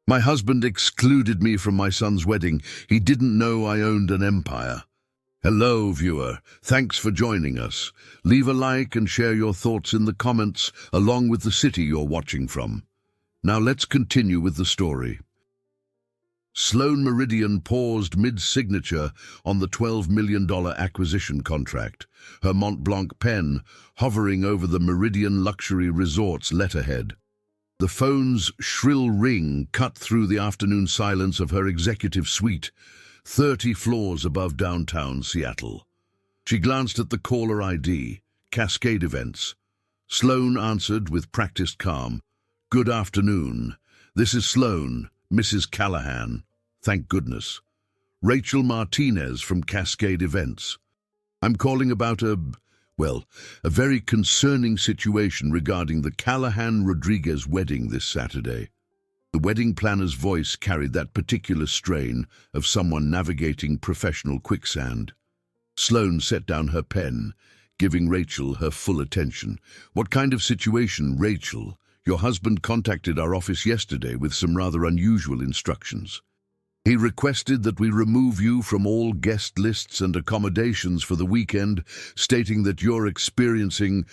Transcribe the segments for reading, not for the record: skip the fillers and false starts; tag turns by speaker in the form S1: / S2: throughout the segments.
S1: My husband excluded me from my son's wedding. He didn't know I owned an empire. Hello, viewer. Thanks for joining us. Leave a like and share your thoughts in the comments, along with the city you're watching from. Now let's continue with the story. Sloan Meridian paused mid-signature on the $12 million acquisition contract, her Mont Blanc pen hovering over the Meridian Luxury Resorts letterhead. The phone's shrill ring cut through the afternoon silence of her executive suite, 30 floors above downtown Seattle. She glanced at the caller ID, Cascade Events. Sloan answered with practiced calm. "Good afternoon. This is Sloan, Mrs. Callahan. Thank goodness. Rachel Martinez from Cascade Events. I'm calling about a very concerning situation regarding the Callahan-Rodriguez wedding this Saturday." The wedding planner's voice carried that particular strain of someone navigating professional quicksand. Sloan set down her pen, giving Rachel her full attention. "What kind of situation, Rachel? Your husband contacted our office yesterday with some rather unusual instructions. He requested that we remove you from all guest lists and accommodations for the weekend, stating that you're experiencing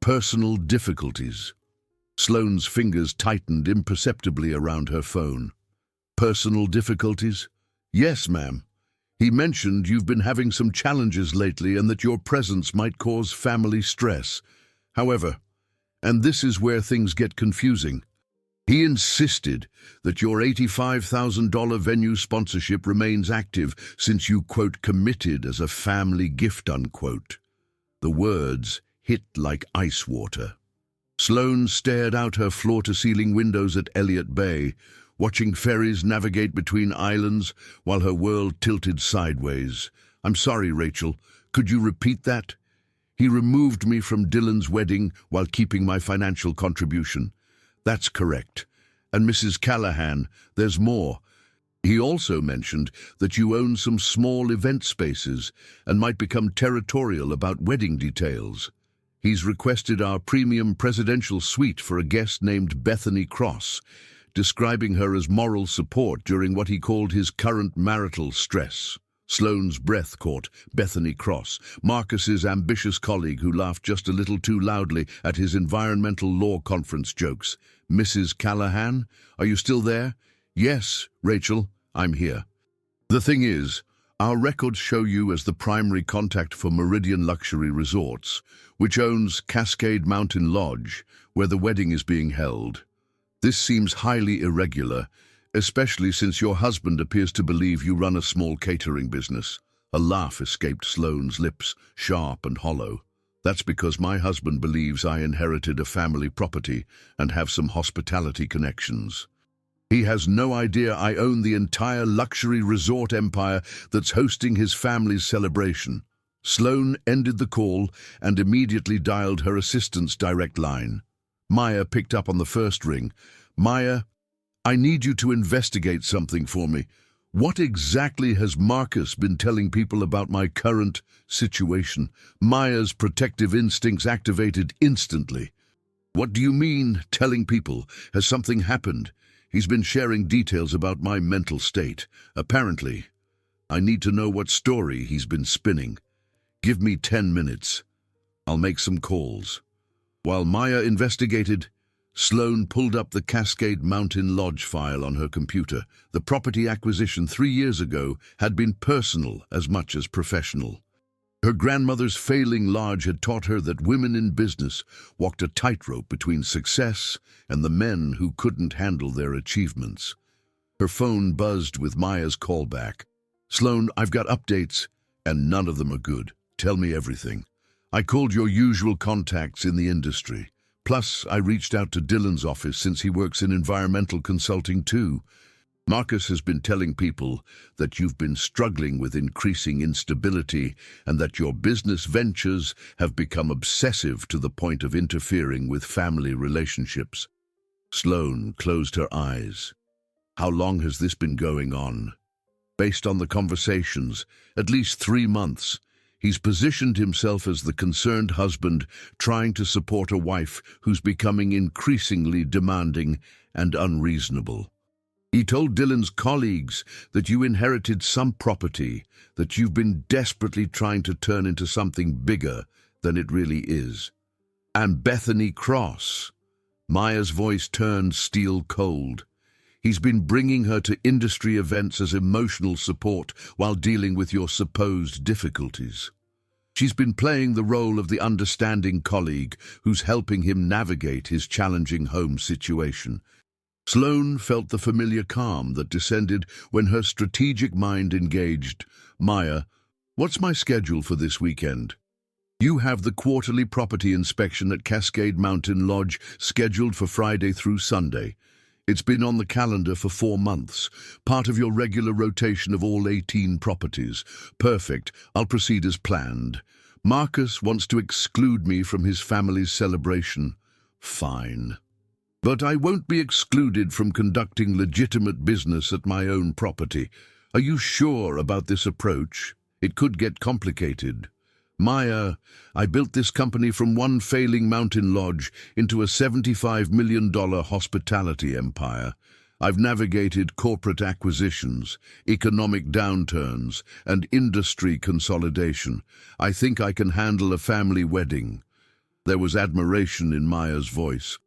S1: personal difficulties." Sloane's fingers tightened imperceptibly around her phone. "Personal difficulties?" "Yes, ma'am. He mentioned you've been having some challenges lately and that your presence might cause family stress. However, and this is where things get confusing, he insisted that your $85,000 venue sponsorship remains active since you, quote, committed as a family gift, unquote. The words hit like ice water. Sloan stared out her floor-to-ceiling windows at Elliott Bay, watching ferries navigate between islands while her world tilted sideways. "I'm sorry, Rachel. Could you repeat that?" "He removed me from Dylan's wedding while keeping my financial contribution." "That's correct. And Mrs. Callahan, there's more. He also mentioned that you own some small event spaces and might become territorial about wedding details. He's requested our premium presidential suite for a guest named Bethany Cross, describing her as moral support during what he called his current marital stress." Sloane's breath caught. Bethany Cross, Marcus's ambitious colleague who laughed just a little too loudly at his environmental law conference jokes. "Mrs. Callahan, are you still there?" "Yes, Rachel, I'm here. The thing is, our records show you as the primary contact for Meridian Luxury Resorts, which owns Cascade Mountain Lodge, where the wedding is being held. This seems highly irregular, especially since your husband appears to believe you run a small catering business." A laugh escaped Sloane's lips, sharp and hollow. "That's because my husband believes I inherited a family property and have some hospitality connections. He has no idea I own the entire luxury resort empire that's hosting his family's celebration." Sloan ended the call and immediately dialed her assistant's direct line. Maya picked up on the first ring. "Maya, I need you to investigate something for me. What exactly has Marcus been telling people about my current situation?" Maya's protective instincts activated instantly. "What do you mean, telling people? Has something happened? He's been sharing details about my mental state. Apparently, I need to know what story he's been spinning. Give me 10 minutes. I'll make some calls." While Maya investigated, Sloan pulled up the Cascade Mountain Lodge file on her computer. The property acquisition 3 years ago had been personal as much as professional. Her grandmother's failing lodge had taught her that women in business walked a tightrope between success and the men who couldn't handle their achievements. Her phone buzzed with Maya's callback. "Sloan, I've got updates, and none of them are good. Tell me everything. I called your usual contacts in the industry. Plus, I reached out to Dylan's office since he works in environmental consulting too. Marcus has been telling people that you've been struggling with increasing instability and that your business ventures have become obsessive to the point of interfering with family relationships." Sloan closed her eyes. "How long has this been going on?" "Based on the conversations, at least 3 months. He's positioned himself as the concerned husband trying to support a wife who's becoming increasingly demanding and unreasonable. He told Dylan's colleagues that you inherited some property that you've been desperately trying to turn into something bigger than it really is. And Bethany Cross. Maya's voice turned steel cold. He's been bringing her to industry events as emotional support while dealing with your supposed difficulties. She's been playing the role of the understanding colleague who's helping him navigate his challenging home situation. Sloan felt the familiar calm that descended when her strategic mind engaged. Maya, what's my schedule for this weekend? You have the quarterly property inspection at Cascade Mountain Lodge scheduled for Friday through Sunday. It's been on the calendar for 4 months, part of your regular rotation of all 18 properties. Perfect, I'll proceed as planned. Marcus wants to exclude me from his family's celebration. Fine. But I won't be excluded from conducting legitimate business at my own property. Are you sure about this approach? It could get complicated. Maya, I built this company from one failing mountain lodge into a $75 million hospitality empire. I've navigated corporate acquisitions, economic downturns, and industry consolidation. I think I can handle a family wedding. There was admiration in Maya's voice.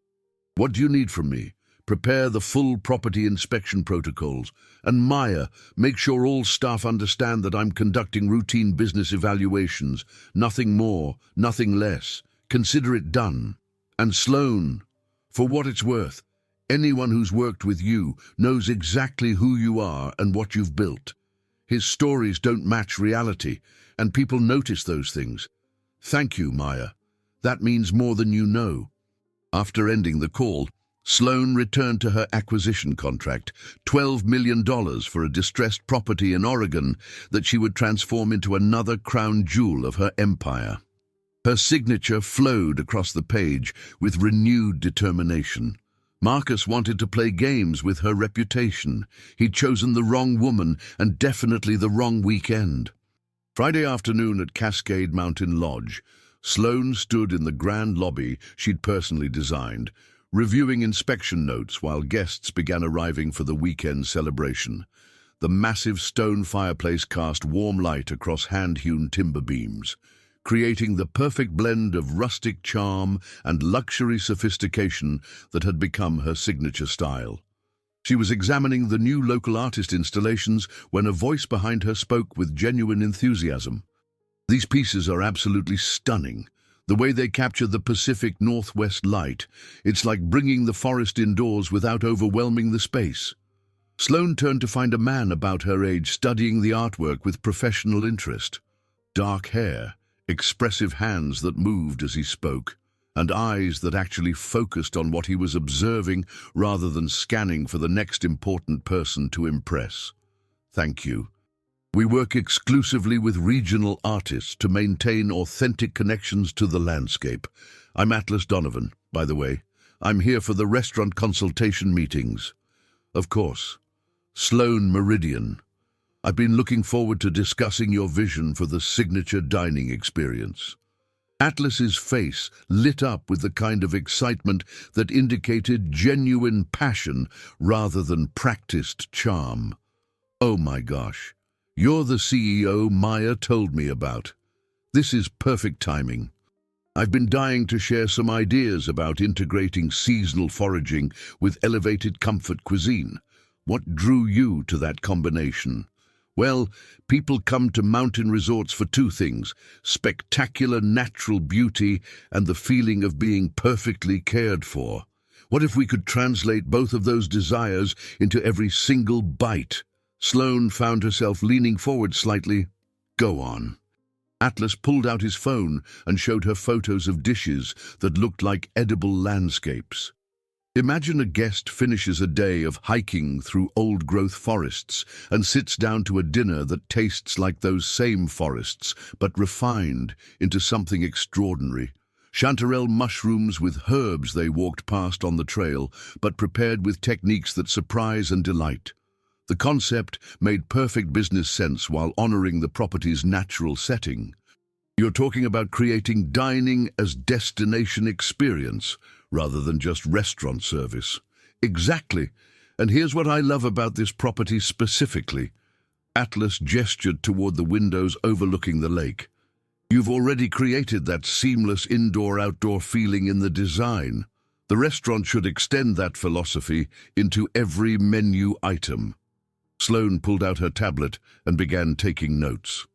S1: What do you need from me? Prepare the full property inspection protocols. And Maya, make sure all staff understand that I'm conducting routine business evaluations. Nothing more, nothing less. Consider it done. And Sloan, for what it's worth, anyone who's worked with you knows exactly who you are and what you've built. His stories don't match reality, and people notice those things. Thank you, Maya. That means more than you know. After ending the call, Sloan returned to her acquisition contract, $12 million for a distressed property in Oregon that she would transform into another crown jewel of her empire. Her signature flowed across the page with renewed determination. Marcus wanted to play games with her reputation. He'd chosen the wrong woman and definitely the wrong weekend. Friday afternoon at Cascade Mountain Lodge, Sloan stood in the grand lobby she'd personally designed, reviewing inspection notes while guests began arriving for the weekend celebration. The massive stone fireplace cast warm light across hand-hewn timber beams, creating the perfect blend of rustic charm and luxury sophistication that had become her signature style. She was examining the new local artist installations when a voice behind her spoke with genuine enthusiasm. These pieces are absolutely stunning. The way they capture the Pacific Northwest light, it's like bringing the forest indoors without overwhelming the space. Sloan turned to find a man about her age studying the artwork with professional interest. Dark hair, expressive hands that moved as he spoke, and eyes that actually focused on what he was observing rather than scanning for the next important person to impress. Thank you. We work exclusively with regional artists to maintain authentic connections to the landscape. I'm Atlas Donovan, by the way. I'm here for the restaurant consultation meetings. Of course. Sloan Meridian. I've been looking forward to discussing your vision for the signature dining experience. Atlas's face lit up with the kind of excitement that indicated genuine passion rather than practiced charm. Oh my gosh. You're the CEO Maya told me about. This is perfect timing. I've been dying to share some ideas about integrating seasonal foraging with elevated comfort cuisine. What drew you to that combination? Well, people come to mountain resorts for two things: spectacular natural beauty and the feeling of being perfectly cared for. What if we could translate both of those desires into every single bite? Sloan found herself leaning forward slightly. Go on. Atlas pulled out his phone and showed her photos of dishes that looked like edible landscapes. Imagine a guest finishes a day of hiking through old-growth forests and sits down to a dinner that tastes like those same forests, but refined into something extraordinary. Chanterelle mushrooms with herbs they walked past on the trail, but prepared with techniques that surprise and delight. The concept made perfect business sense while honoring the property's natural setting. You're talking about creating dining as destination experience rather than just restaurant service. Exactly. And here's what I love about this property specifically. Atlas gestured toward the windows overlooking the lake. You've already created that seamless indoor-outdoor feeling in the design. The restaurant should extend that philosophy into every menu item. Sloan pulled out her tablet and began taking notes.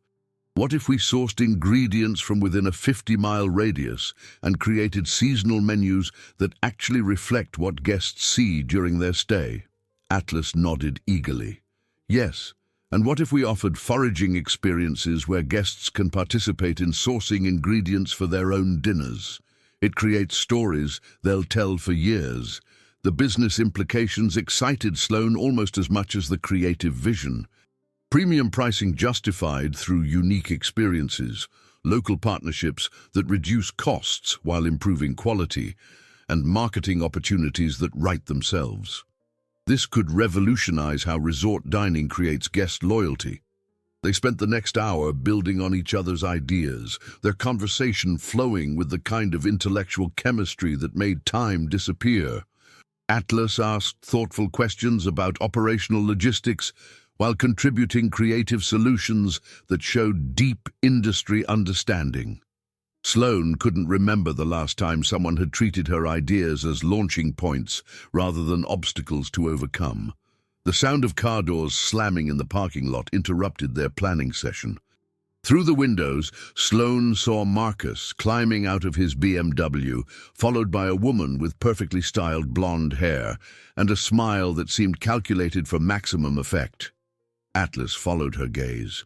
S1: What if we sourced ingredients from within a 50-mile radius and created seasonal menus that actually reflect what guests see during their stay? Atlas nodded eagerly. Yes, and what if we offered foraging experiences where guests can participate in sourcing ingredients for their own dinners? It creates stories they'll tell for years. The business implications excited Sloan almost as much as the creative vision. Premium pricing justified through unique experiences, local partnerships that reduce costs while improving quality, and marketing opportunities that write themselves. This could revolutionize how resort dining creates guest loyalty. They spent the next hour building on each other's ideas, their conversation flowing with the kind of intellectual chemistry that made time disappear. Atlas asked thoughtful questions about operational logistics while contributing creative solutions that showed deep industry understanding. Sloan couldn't remember the last time someone had treated her ideas as launching points rather than obstacles to overcome. The sound of car doors slamming in the parking lot interrupted their planning session. Through the windows, Sloan saw Marcus climbing out of his BMW, followed by a woman with perfectly styled blonde hair and a smile that seemed calculated for maximum effect. Atlas followed her gaze.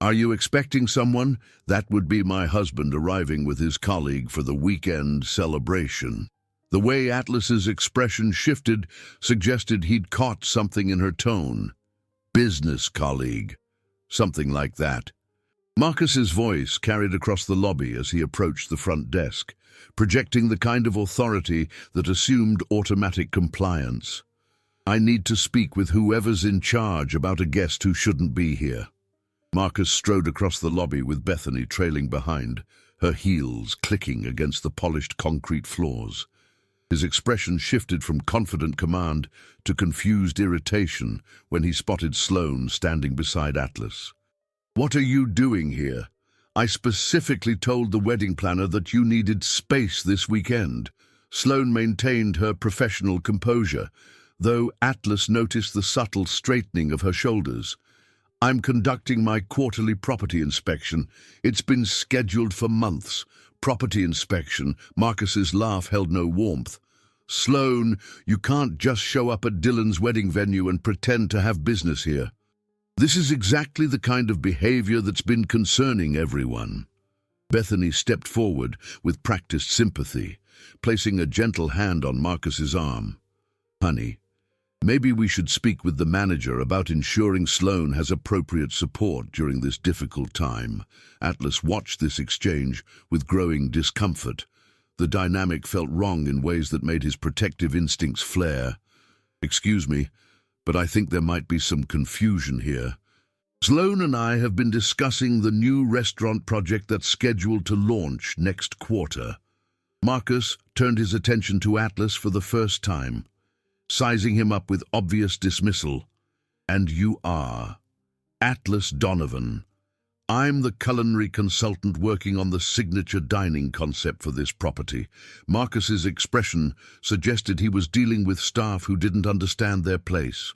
S1: "Are you expecting someone?" "That would be my husband arriving with his colleague for the weekend celebration." The way Atlas's expression shifted suggested he'd caught something in her tone. "Business colleague." Something like that. Marcus's voice carried across the lobby as he approached the front desk, projecting the kind of authority that assumed automatic compliance. "I need to speak with whoever's in charge about a guest who shouldn't be here." Marcus strode across the lobby with Bethany trailing behind, her heels clicking against the polished concrete floors. His expression shifted from confident command to confused irritation when he spotted Sloan standing beside Atlas. "What are you doing here? I specifically told the wedding planner that you needed space this weekend." Sloan maintained her professional composure, though Atlas noticed the subtle straightening of her shoulders. "I'm conducting my quarterly property inspection. It's been scheduled for months." "Property inspection?" Marcus's laugh held no warmth. "Sloan, you can't just show up at Dylan's wedding venue and pretend to have business here. This is exactly the kind of behavior that's been concerning everyone." Bethany stepped forward with practiced sympathy, placing a gentle hand on Marcus's arm. "Honey, maybe we should speak with the manager about ensuring Sloan has appropriate support during this difficult time." Atlas watched this exchange with growing discomfort. The dynamic felt wrong in ways that made his protective instincts flare. "Excuse me, but I think there might be some confusion here. Sloan and I have been discussing the new restaurant project that's scheduled to launch next quarter." Marcus turned his attention to Atlas for the first time, sizing him up with obvious dismissal. "And you are?" "Atlas Donovan. I'm the culinary consultant working on the signature dining concept for this property." Marcus's expression suggested he was dealing with staff who didn't understand their place.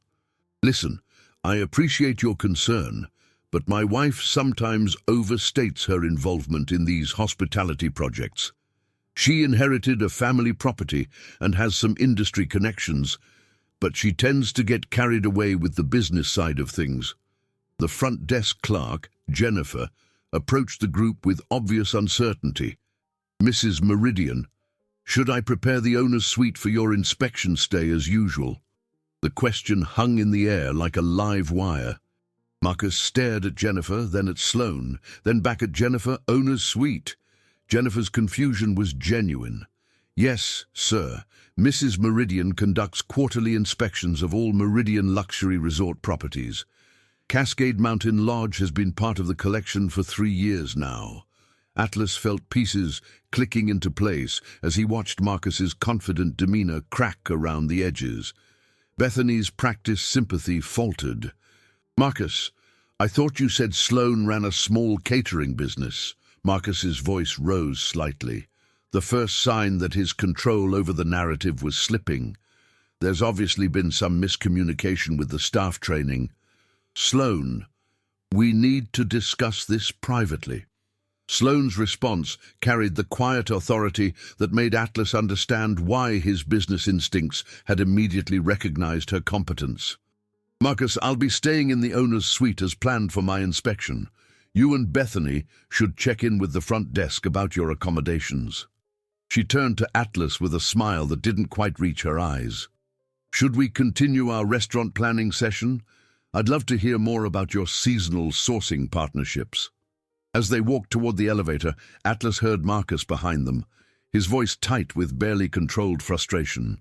S1: "Listen, I appreciate your concern, but my wife sometimes overstates her involvement in these hospitality projects. She inherited a family property and has some industry connections, but she tends to get carried away with the business side of things." The front desk clerk, Jennifer, approached the group with obvious uncertainty. "Mrs. Meridian, should I prepare the owner's suite for your inspection stay as usual?" The question hung in the air like a live wire. Marcus stared at Jennifer, then at Sloan, then back at Jennifer. "Owner's suite?" Jennifer's confusion was genuine. "Yes, sir. Mrs. Meridian conducts quarterly inspections of all Meridian Luxury Resort properties. Cascade Mountain Lodge has been part of the collection for 3 years now." Atlas felt pieces clicking into place as he watched Marcus's confident demeanor crack around the edges. Bethany's practiced sympathy faltered. "Marcus, I thought you said Sloan ran a small catering business." Marcus's voice rose slightly, the first sign that his control over the narrative was slipping. "There's obviously been some miscommunication with the staff training. Sloan, we need to discuss this privately." Sloan's response carried the quiet authority that made Atlas understand why his business instincts had immediately recognized her competence. "Marcus, I'll be staying in the owner's suite as planned for my inspection. You and Bethany should check in with the front desk about your accommodations." She turned to Atlas with a smile that didn't quite reach her eyes. "Should we continue our restaurant planning session? I'd love to hear more about your seasonal sourcing partnerships." As they walked toward the elevator, Atlas heard Marcus behind them, his voice tight with barely controlled frustration.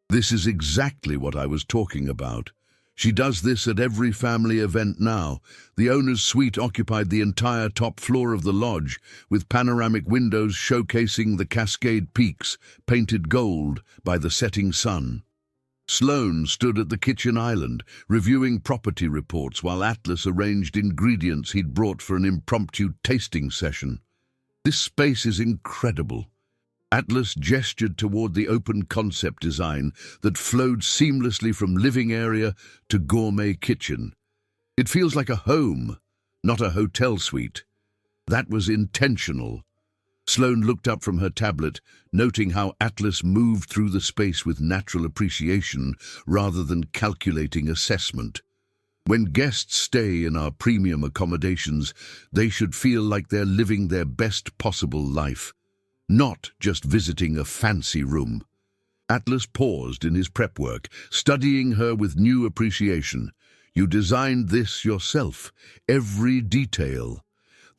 S1: "This is exactly what I was talking about. She does this at every family event now. The owner's suite occupied the entire top floor of the lodge, with panoramic windows showcasing the Cascade peaks, painted gold by the setting sun." Sloan stood at the kitchen island, reviewing property reports while Atlas arranged ingredients he'd brought for an impromptu tasting session. "This space is incredible." Atlas gestured toward the open concept design that flowed seamlessly from living area to gourmet kitchen. "It feels like a home, not a hotel suite." That was intentional. Sloan looked up from her tablet, noting how Atlas moved through the space with natural appreciation rather than calculating assessment. "When guests stay in our premium accommodations, they should feel like they're living their best possible life, not just visiting a fancy room." Atlas paused in his prep work, studying her with new appreciation. "You designed this yourself, every detail.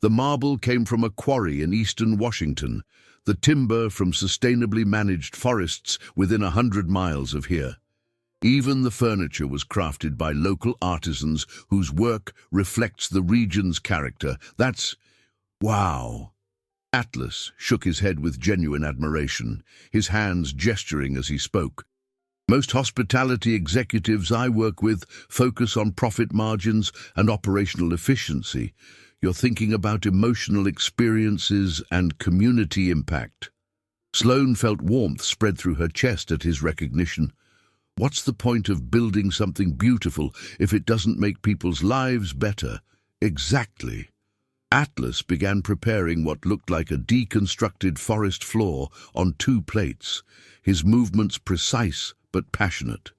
S1: The marble came from a quarry in eastern Washington, the timber from sustainably managed forests within 100 miles of here. Even the furniture was crafted by local artisans whose work reflects the region's character. That's... wow." Atlas shook his head with genuine admiration, his hands gesturing as he spoke. "Most hospitality executives I work with focus on profit margins and operational efficiency. You're thinking about emotional experiences and community impact." Sloan felt warmth spread through her chest at his recognition. What's the point of building something beautiful if it doesn't make people's lives better? Exactly. Atlas began preparing what looked like a deconstructed forest floor on 2 plates, his movements precise but passionate.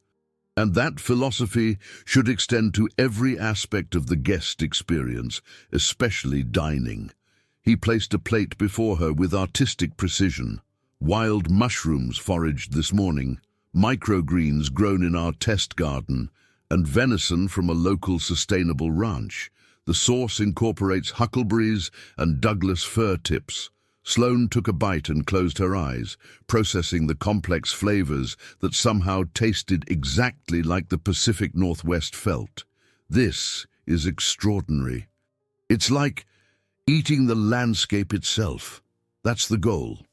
S1: And that philosophy should extend to every aspect of the guest experience, especially dining. He placed a plate before her with artistic precision. Wild mushrooms foraged this morning, microgreens grown in our test garden, and venison from a local sustainable ranch. The sauce incorporates huckleberries and Douglas fir tips. Sloan took a bite and closed her eyes, processing the complex flavors that somehow tasted exactly like the Pacific Northwest felt. This is extraordinary. It's like eating the landscape itself. That's the goal.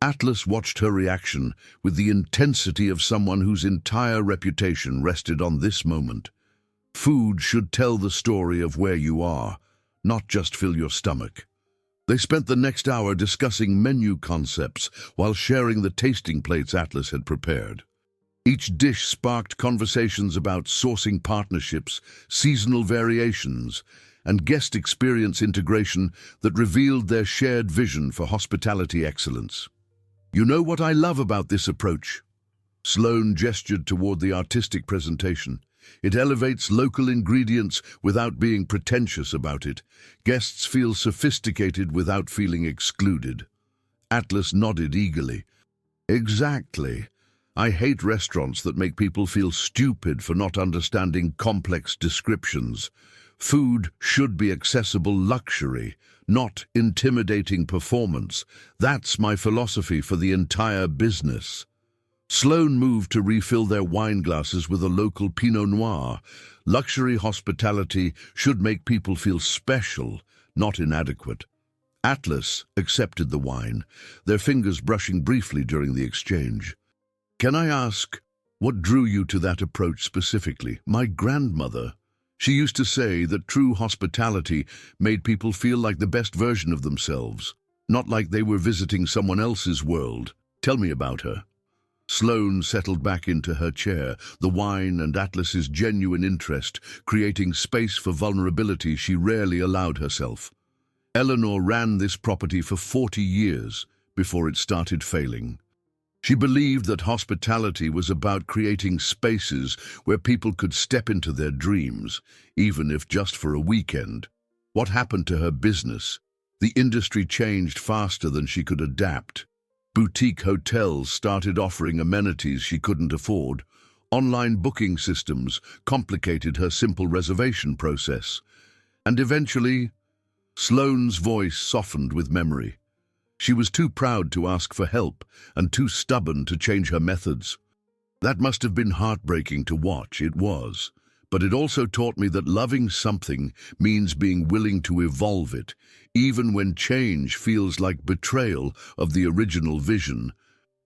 S1: Atlas watched her reaction with the intensity of someone whose entire reputation rested on this moment. Food should tell the story of where you are, not just fill your stomach. They spent the next hour discussing menu concepts while sharing the tasting plates Atlas had prepared. Each dish sparked conversations about sourcing partnerships, seasonal variations, and guest experience integration that revealed their shared vision for hospitality excellence. "You know what I love about this approach?" Sloan gestured toward the artistic presentation. "It elevates local ingredients without being pretentious about it. Guests feel sophisticated without feeling excluded." Atlas nodded eagerly. "Exactly. I hate restaurants that make people feel stupid for not understanding complex descriptions. Food should be accessible luxury, not intimidating performance. That's my philosophy for the entire business." Sloan moved to refill their wine glasses with a local Pinot Noir. Luxury hospitality should make people feel special, not inadequate. Atlas accepted the wine, their fingers brushing briefly during the exchange. "Can I ask, What drew you to that approach specifically? My grandmother. She used to say that true hospitality made people feel like the best version of themselves, not like they were visiting someone else's world. Tell me about her. Sloan settled back into her chair, the wine and Atlas's genuine interest creating space for vulnerability she rarely allowed herself. Eleanor ran this property for 40 years before it started failing. She believed that hospitality was about creating spaces where people could step into their dreams, even if just for a weekend. What happened to her business? The industry changed faster than she could adapt. Boutique hotels started offering amenities she couldn't afford. Online booking systems complicated her simple reservation process. And eventually, Sloane's voice softened with memory. She was too proud to ask for help and too stubborn to change her methods. That must have been heartbreaking to watch, it was. But it also taught me that loving something means being willing to evolve it, even when change feels like betrayal of the original vision.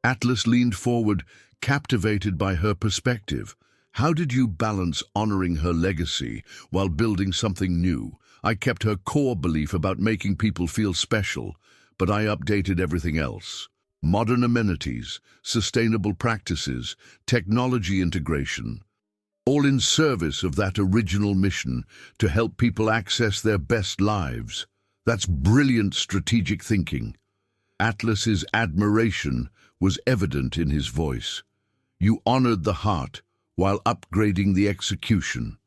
S1: Atlas leaned forward, captivated by her perspective. How did you balance honoring her legacy while building something new? I kept her core belief about making people feel special, but I updated everything else. Modern amenities, sustainable practices, technology integration, all in service of that original mission to help people access their best lives. That's brilliant strategic thinking. Atlas's admiration was evident in his voice. You honored the heart while upgrading the execution.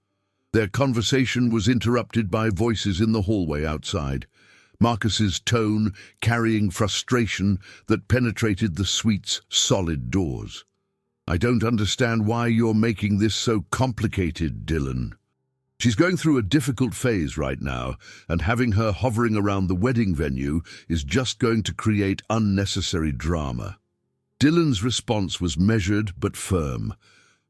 S1: Their conversation was interrupted by voices in the hallway outside. Marcus's tone carrying frustration that penetrated the suite's solid doors. I don't understand why you're making this so complicated, Dylan. She's going through a difficult phase right now, and having her hovering around the wedding venue is just going to create unnecessary drama. Dylan's response was measured but firm.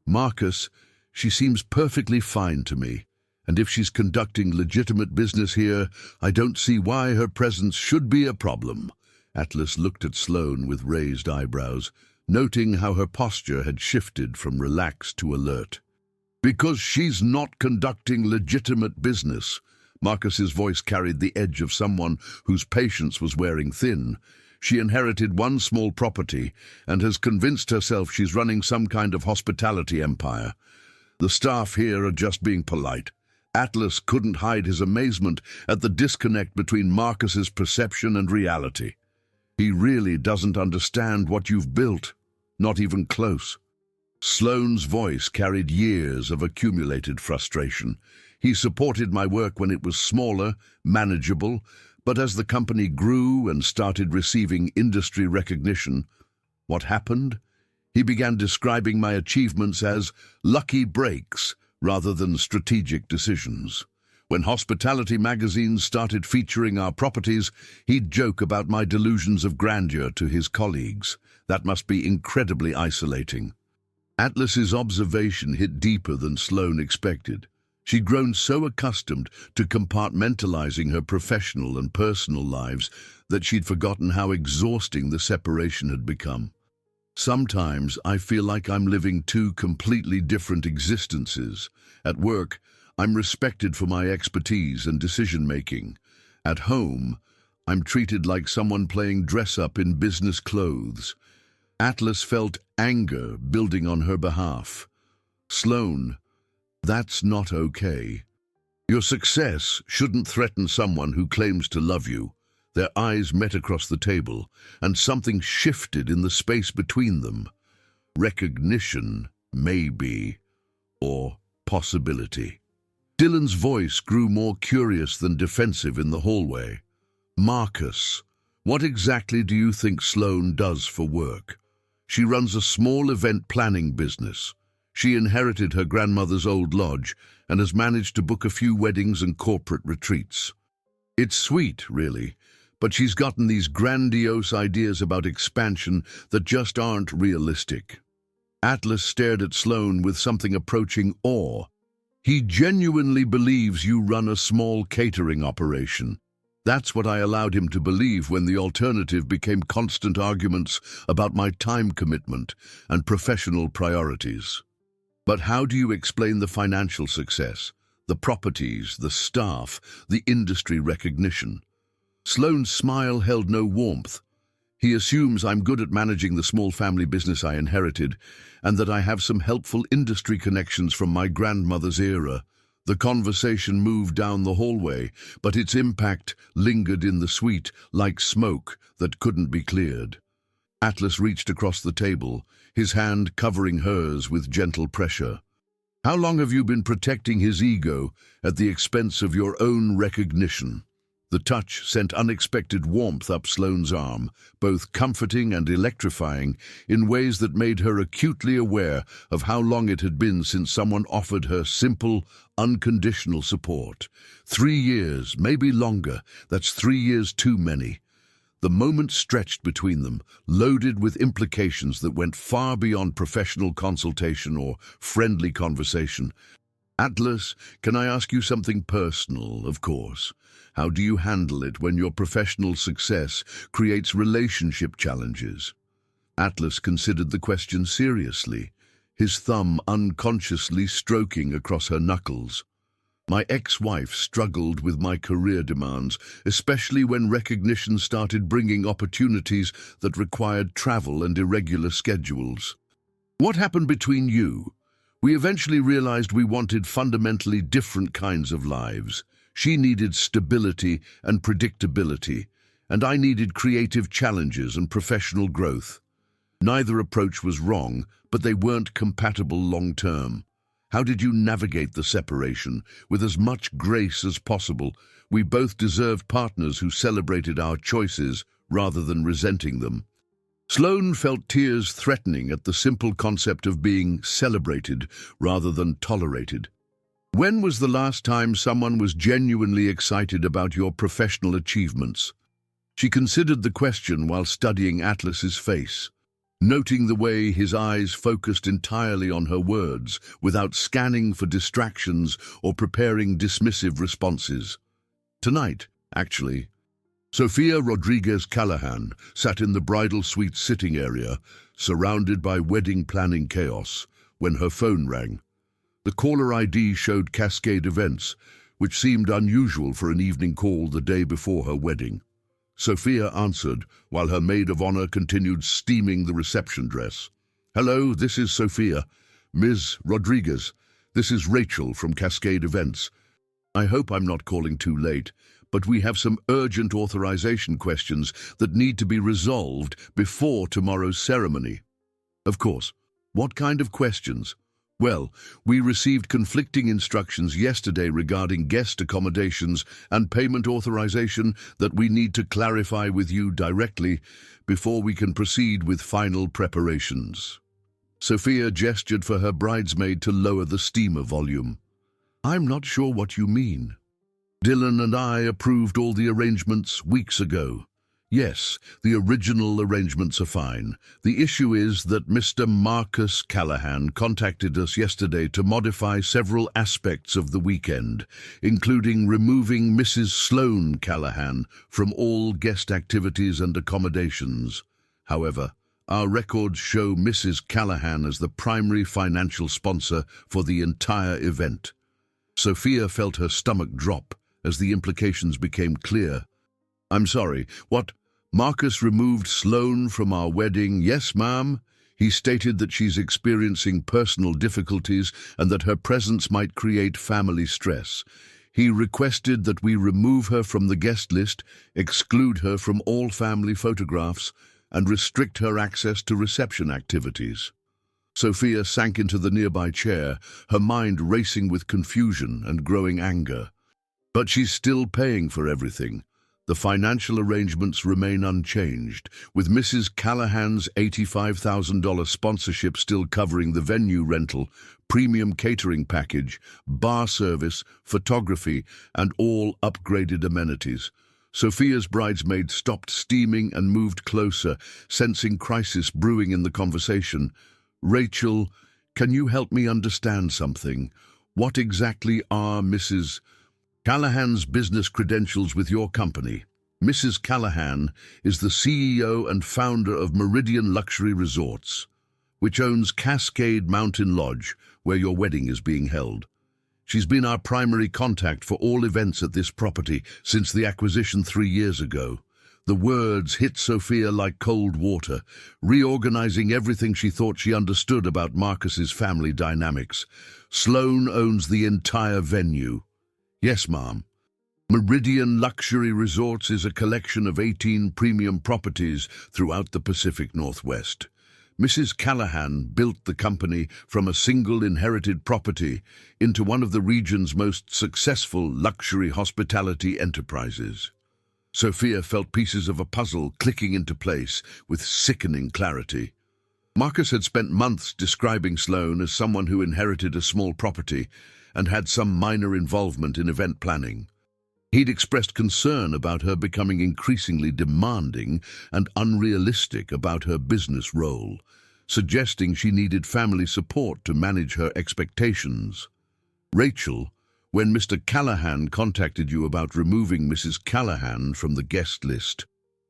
S1: Marcus, she seems perfectly fine to me, and if she's conducting legitimate business here, I don't see why her presence should be a problem. Atlas looked at Sloan with raised eyebrows, noting how her posture had shifted from relaxed to alert. Because she's not conducting legitimate business. Marcus's voice carried the edge of someone whose patience was wearing thin. She inherited one small property and has convinced herself she's running some kind of hospitality empire. The staff here are just being polite. Atlas couldn't hide his amazement at the disconnect between Marcus's perception and reality. He really doesn't understand what you've built, not even close. Sloane's voice carried years of accumulated frustration. He supported my work when it was smaller, manageable, but as the company grew and started receiving industry recognition, what happened? He began describing my achievements as lucky breaks rather than strategic decisions. When hospitality magazines started featuring our properties, he'd joke about my delusions of grandeur to his colleagues. That must be incredibly isolating. Atlas's observation hit deeper than Sloan expected. She'd grown so accustomed to compartmentalizing her professional and personal lives that she'd forgotten how exhausting the separation had become. Sometimes I feel like I'm living two completely different existences. At work, I'm respected for my expertise and decision-making. At home, I'm treated like someone playing dress-up in business clothes. Atlas felt anger building on her behalf. Sloan, that's not okay. Your success shouldn't threaten someone who claims to love you. Their eyes met across the table, and something shifted in the space between them. Recognition, maybe, or possibility. Dylan's voice grew more curious than defensive in the hallway. Marcus, what exactly do you think Sloan does for work? She runs a small event planning business. She inherited her grandmother's old lodge and has managed to book a few weddings and corporate retreats. It's sweet, really, but she's gotten these grandiose ideas about expansion that just aren't realistic. Atlas stared at Sloan with something approaching awe. He genuinely believes you run a small catering operation. That's what I allowed him to believe when the alternative became constant arguments about my time commitment and professional priorities. But how do you explain the financial success, the properties, the staff, the industry recognition? Sloan's smile held no warmth. He assumes I'm good at managing the small family business I inherited, and that I have some helpful industry connections from my grandmother's era. The conversation moved down the hallway, but its impact lingered in the suite like smoke that couldn't be cleared. Atlas reached across the table, his hand covering hers with gentle pressure. How long have you been protecting his ego at the expense of your own recognition? The touch sent unexpected warmth up Sloane's arm, both comforting and electrifying in ways that made her acutely aware of how long it had been since someone offered her simple, unconditional support. 3 years, maybe longer. That's 3 years too many. The moment stretched between them, loaded with implications that went far beyond professional consultation or friendly conversation. Atlas, can I ask you something personal, of course? How do you handle it when your professional success creates relationship challenges? Atlas considered the question seriously, his thumb unconsciously stroking across her knuckles. My ex-wife struggled with my career demands, especially when recognition started bringing opportunities that required travel and irregular schedules. What happened between you? We eventually realized we wanted fundamentally different kinds of lives. She needed stability and predictability, and I needed creative challenges and professional growth. Neither approach was wrong, but they weren't compatible long-term. How did you navigate the separation with as much grace as possible? We both deserved partners who celebrated our choices rather than resenting them. Sloan felt tears threatening at the simple concept of being celebrated rather than tolerated. When was the last time someone was genuinely excited about your professional achievements? She considered the question while studying Atlas's face, noting the way his eyes focused entirely on her words without scanning for distractions or preparing dismissive responses. Tonight, actually. Sofia Rodriguez-Callahan sat in the bridal suite sitting area, surrounded by wedding planning chaos, when her phone rang. The caller ID showed Cascade Events, which seemed unusual for an evening call the day before her wedding. Sophia answered, while her maid of honor continued steaming the reception dress. "Hello, this is Sophia. Ms. Rodriguez, this is Rachel from Cascade Events. I hope I'm not calling too late, but we have some urgent authorization questions that need to be resolved before tomorrow's ceremony." "Of course. What kind of questions?" "Well, we received conflicting instructions yesterday regarding guest accommodations and payment authorization that we need to clarify with you directly before we can proceed with final preparations." Sophia gestured for her bridesmaid to lower the steamer volume. "I'm not sure what you mean. Dylan and I approved all the arrangements weeks ago. Yes, the original arrangements are fine. The issue is that Mr. Marcus Callahan contacted us yesterday to modify several aspects of the weekend, including removing Mrs. Sloan Callahan from all guest activities and accommodations. However, our records show Mrs. Callahan as the primary financial sponsor for the entire event." Sophia felt her stomach drop as the implications became clear. "I'm sorry, what? Marcus removed Sloan from our wedding?" "Yes, ma'am. He stated that she's experiencing personal difficulties and that her presence might create family stress. He requested that we remove her from the guest list, exclude her from all family photographs, and restrict her access to reception activities." Sophia sank into the nearby chair, her mind racing with confusion and growing anger. "But she's still paying for everything. The financial arrangements remain unchanged, with Mrs. Callahan's $85,000 sponsorship still covering the venue rental, premium catering package, bar service, photography, and all upgraded amenities." Sophia's bridesmaid stopped steaming and moved closer, sensing crisis brewing in the conversation. "Rachel, can you help me understand something? What exactly are Mrs. Callahan's business credentials with your company. Mrs. Callahan is the CEO and founder of Meridian Luxury Resorts, which owns Cascade Mountain Lodge, where your wedding is being held. She's been our primary contact for all events at this property since the acquisition 3 years ago. The words hit Sophia like cold water, reorganizing everything she thought she understood about Marcus's family dynamics. Sloan owns the entire venue. Yes, ma'am. Meridian Luxury Resorts is a collection of 18 premium properties throughout the Pacific Northwest. Mrs. Callahan built the company from a single inherited property into one of the region's most successful luxury hospitality enterprises. Sophia felt pieces of a puzzle clicking into place with sickening clarity. Marcus had spent months describing Sloan as someone who inherited a small property and had some minor involvement in event planning. He'd expressed concern about her becoming increasingly demanding and unrealistic about her business role, suggesting she needed family support to manage her expectations. Rachel, when Mr. Callahan contacted you about removing Mrs. Callahan from the guest list,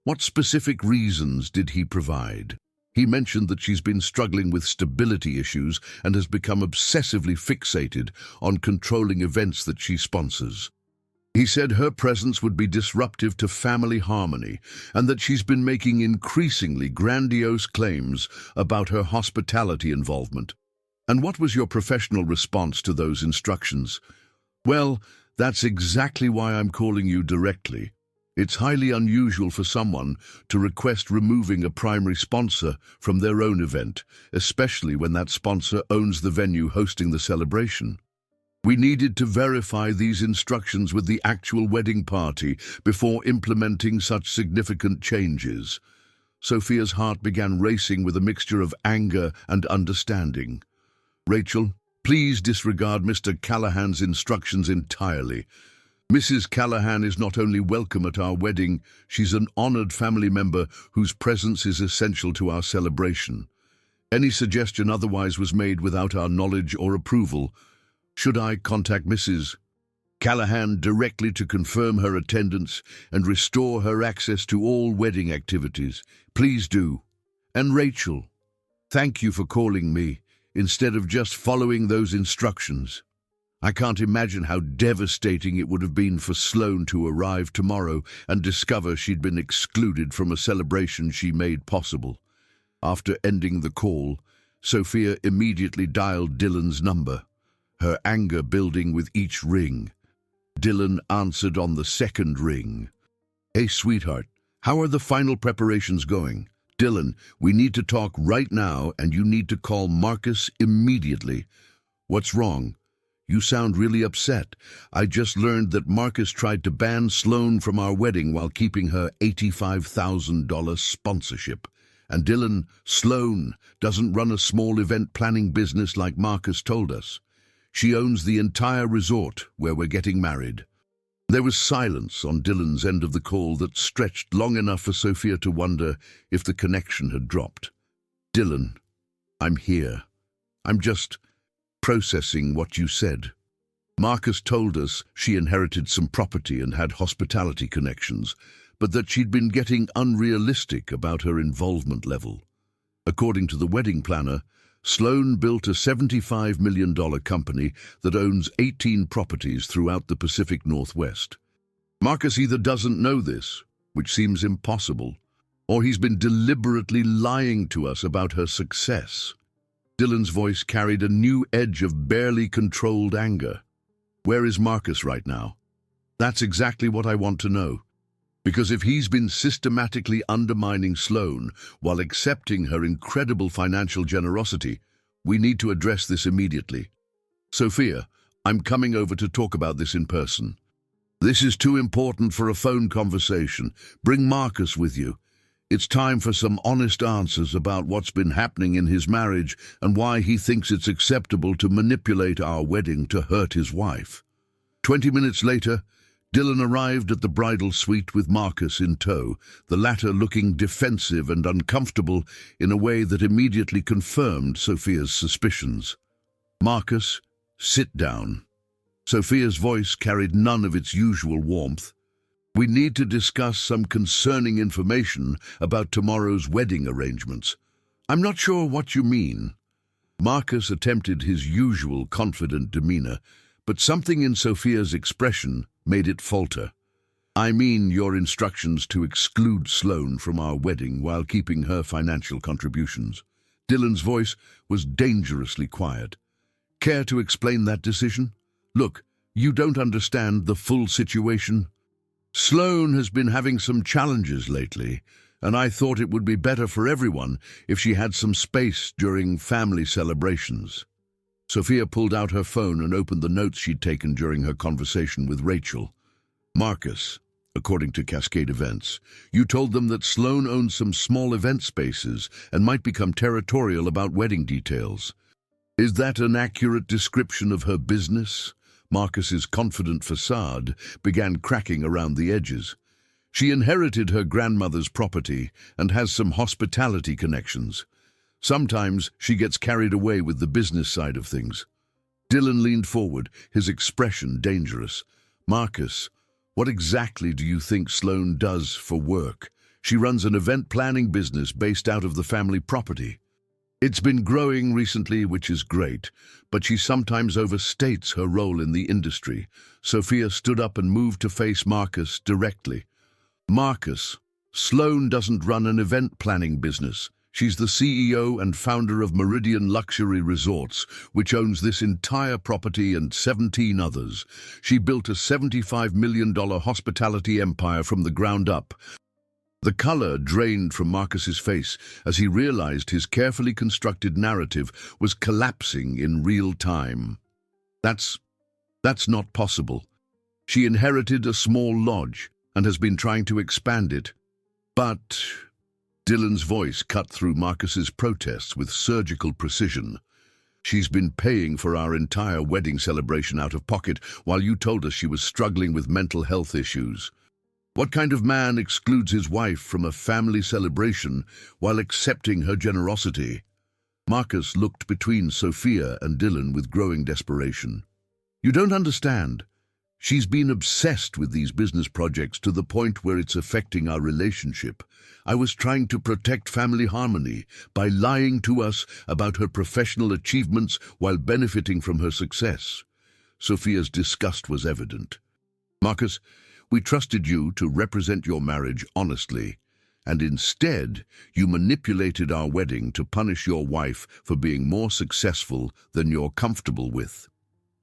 S1: what specific reasons did he provide? He mentioned that she's been struggling with stability issues and has become obsessively fixated on controlling events that she sponsors. He said her presence would be disruptive to family harmony and that she's been making increasingly grandiose claims about her hospitality involvement. And what was your professional response to those instructions? Well, that's exactly why I'm calling you directly. It's highly unusual for someone to request removing a primary sponsor from their own event, especially when that sponsor owns the venue hosting the celebration. We needed to verify these instructions with the actual wedding party before implementing such significant changes. Sophia's heart began racing with a mixture of anger and understanding. Rachel, please disregard Mr. Callahan's instructions entirely. Mrs. Callahan is not only welcome at our wedding, she's an honored family member whose presence is essential to our celebration. Any suggestion otherwise was made without our knowledge or approval. Should I contact Mrs. Callahan directly to confirm her attendance and restore her access to all wedding activities? Please do. And Rachel, thank you for calling me instead of just following those instructions. I can't imagine how devastating it would have been for Sloan to arrive tomorrow and discover she'd been excluded from a celebration she made possible. After ending the call, Sophia immediately dialed Dylan's number, her anger building with each ring. Dylan answered on the second ring. Hey, sweetheart, how are the final preparations going? Dylan, we need to talk right now and you need to call Marcus immediately. What's wrong? You sound really upset. I just learned that Marcus tried to ban Sloan from our wedding while keeping her $85,000 sponsorship. And Dylan, Sloan doesn't run a small event planning business like Marcus told us. She owns the entire resort where we're getting married. There was silence on Dylan's end of the call that stretched long enough for Sophia to wonder if the connection had dropped. Dylan, I'm here. I'm just processing what you said. Marcus told us she inherited some property and had hospitality connections, but that she'd been getting unrealistic about her involvement level. According to the wedding planner, Sloan built a $75 million company that owns 18 properties throughout the Pacific Northwest. Marcus either doesn't know this, which seems impossible, or he's been deliberately lying to us about her success. Dylan's voice carried a new edge of barely controlled anger. Where is Marcus right now? That's exactly what I want to know. Because if he's been systematically undermining Sloan while accepting her incredible financial generosity, we need to address this immediately. Sophia, I'm coming over to talk about this in person. This is too important for a phone conversation. Bring Marcus with you. It's time for some honest answers about what's been happening in his marriage and why he thinks it's acceptable to manipulate our wedding to hurt his wife. 20 minutes later, Dylan arrived at the bridal suite with Marcus in tow, the latter looking defensive and uncomfortable in a way that immediately confirmed Sophia's suspicions. Marcus, sit down. Sophia's voice carried none of its usual warmth. We need to discuss some concerning information about tomorrow's wedding arrangements. I'm not sure what you mean. Marcus attempted his usual confident demeanor, but something in Sophia's expression made it falter. I mean your instructions to exclude Sloan from our wedding while keeping her financial contributions. Dylan's voice was dangerously quiet. Care to explain that decision? Look, you don't understand the full situation. Sloan has been having some challenges lately, and I thought it would be better for everyone if she had some space during family celebrations. Sophia pulled out her phone and opened the notes she'd taken during her conversation with Rachel. Marcus, according to Cascade Events, you told them that Sloan owns some small event spaces and might become territorial about wedding details. Is that an accurate description of her business? Marcus's confident facade began cracking around the edges. She inherited her grandmother's property and has some hospitality connections. Sometimes she gets carried away with the business side of things. Dylan leaned forward, his expression dangerous. Marcus, what exactly do you think Sloan does for work? She runs an event planning business based out of the family property. It's been growing recently, which is great, but she sometimes overstates her role in the industry. Sophia stood up and moved to face Marcus directly. Marcus, Sloan doesn't run an event planning business. She's the CEO and founder of Meridian Luxury Resorts, which owns this entire property and 17 others. She built a $75 million hospitality empire from the ground up. The color drained from Marcus's face as he realized his carefully constructed narrative was collapsing in real time. That's not possible. She inherited a small lodge and has been trying to expand it. But Dylan's voice cut through Marcus's protests with surgical precision. She's been paying for our entire wedding celebration out of pocket while you told us she was struggling with mental health issues. What kind of man excludes his wife from a family celebration while accepting her generosity? Marcus looked between Sophia and Dylan with growing desperation. You don't understand. She's been obsessed with these business projects to the point where it's affecting our relationship. I was trying to protect family harmony by lying to us about her professional achievements while benefiting from her success. Sophia's disgust was evident. Marcus, we trusted you to represent your marriage honestly, and instead you manipulated our wedding to punish your wife for being more successful than you're comfortable with.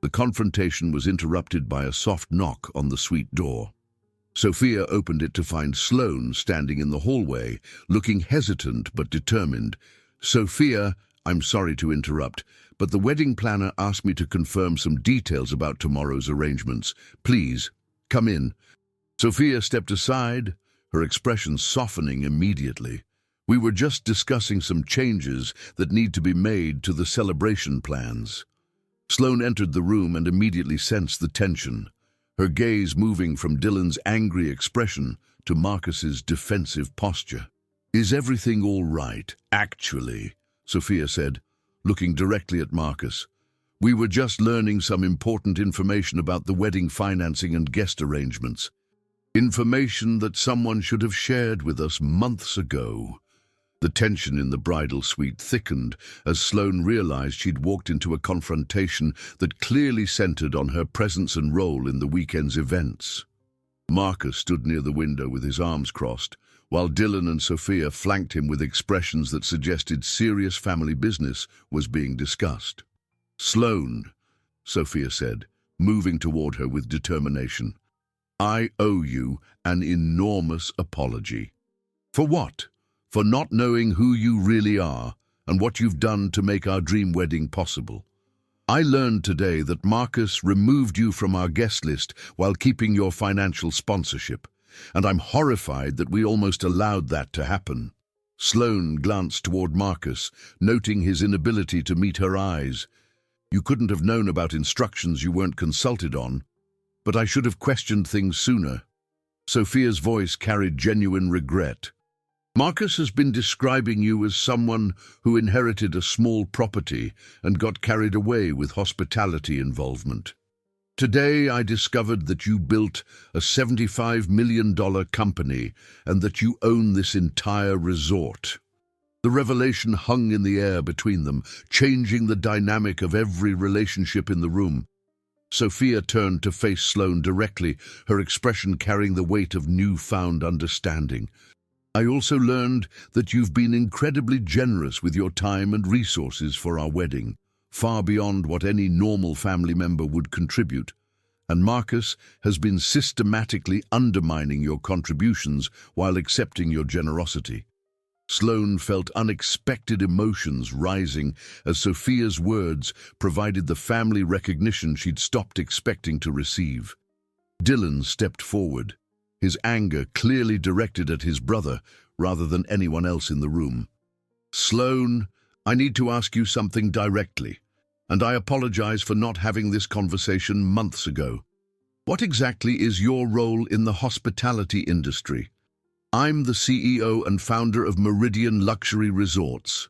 S1: The confrontation was interrupted by a soft knock on the suite door. Sophia opened it to find Sloan standing in the hallway, looking hesitant but determined. Sophia, I'm sorry to interrupt, but the wedding planner asked me to confirm some details about tomorrow's arrangements. Please, come in. Sophia stepped aside, her expression softening immediately. We were just discussing some changes that need to be made to the celebration plans. Sloan entered the room and immediately sensed the tension, her gaze moving from Dylan's angry expression to Marcus's defensive posture. Is everything all right, actually? Sophia said, looking directly at Marcus. We were just learning some important information about the wedding financing and guest arrangements. Information that someone should have shared with us months ago. The tension in the bridal suite thickened as Sloan realized she'd walked into a confrontation that clearly centered on her presence and role in the weekend's events. Marcus stood near the window with his arms crossed, while Dylan and Sophia flanked him with expressions that suggested serious family business was being discussed. Sloan, Sophia said, moving toward her with determination. I owe you an enormous apology. For what? For not knowing who you really are and what you've done to make our dream wedding possible. I learned today that Marcus removed you from our guest list while keeping your financial sponsorship, and I'm horrified that we almost allowed that to happen. Sloan glanced toward Marcus, noting his inability to meet her eyes. You couldn't have known about instructions you weren't consulted on. But I should have questioned things sooner. Sophia's voice carried genuine regret. Marcus has been describing you as someone who inherited a small property and got carried away with hospitality involvement. Today I discovered that you built a $75 million company and that you own this entire resort. The revelation hung in the air between them, changing the dynamic of every relationship in the room. Sophia turned to face Sloan directly, her expression carrying the weight of newfound understanding. I also learned that you've been incredibly generous with your time and resources for our wedding, far beyond what any normal family member would contribute. And Marcus has been systematically undermining your contributions while accepting your generosity. Sloan felt unexpected emotions rising as Sophia's words provided the family recognition she'd stopped expecting to receive. Dylan stepped forward, his anger clearly directed at his brother rather than anyone else in the room. Sloan, I need to ask you something directly, and I apologize for not having this conversation months ago. What exactly is your role in the hospitality industry? I'm the CEO and founder of Meridian Luxury Resorts.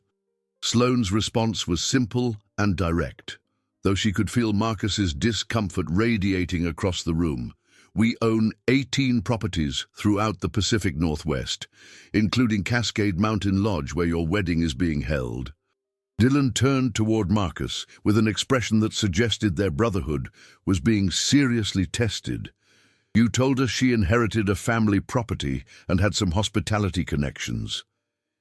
S1: Sloan's response was simple and direct, though she could feel Marcus's discomfort radiating across the room. We own 18 properties throughout the Pacific Northwest, including Cascade Mountain Lodge, where your wedding is being held. Dylan turned toward Marcus with an expression that suggested their brotherhood was being seriously tested. You told us she inherited a family property and had some hospitality connections.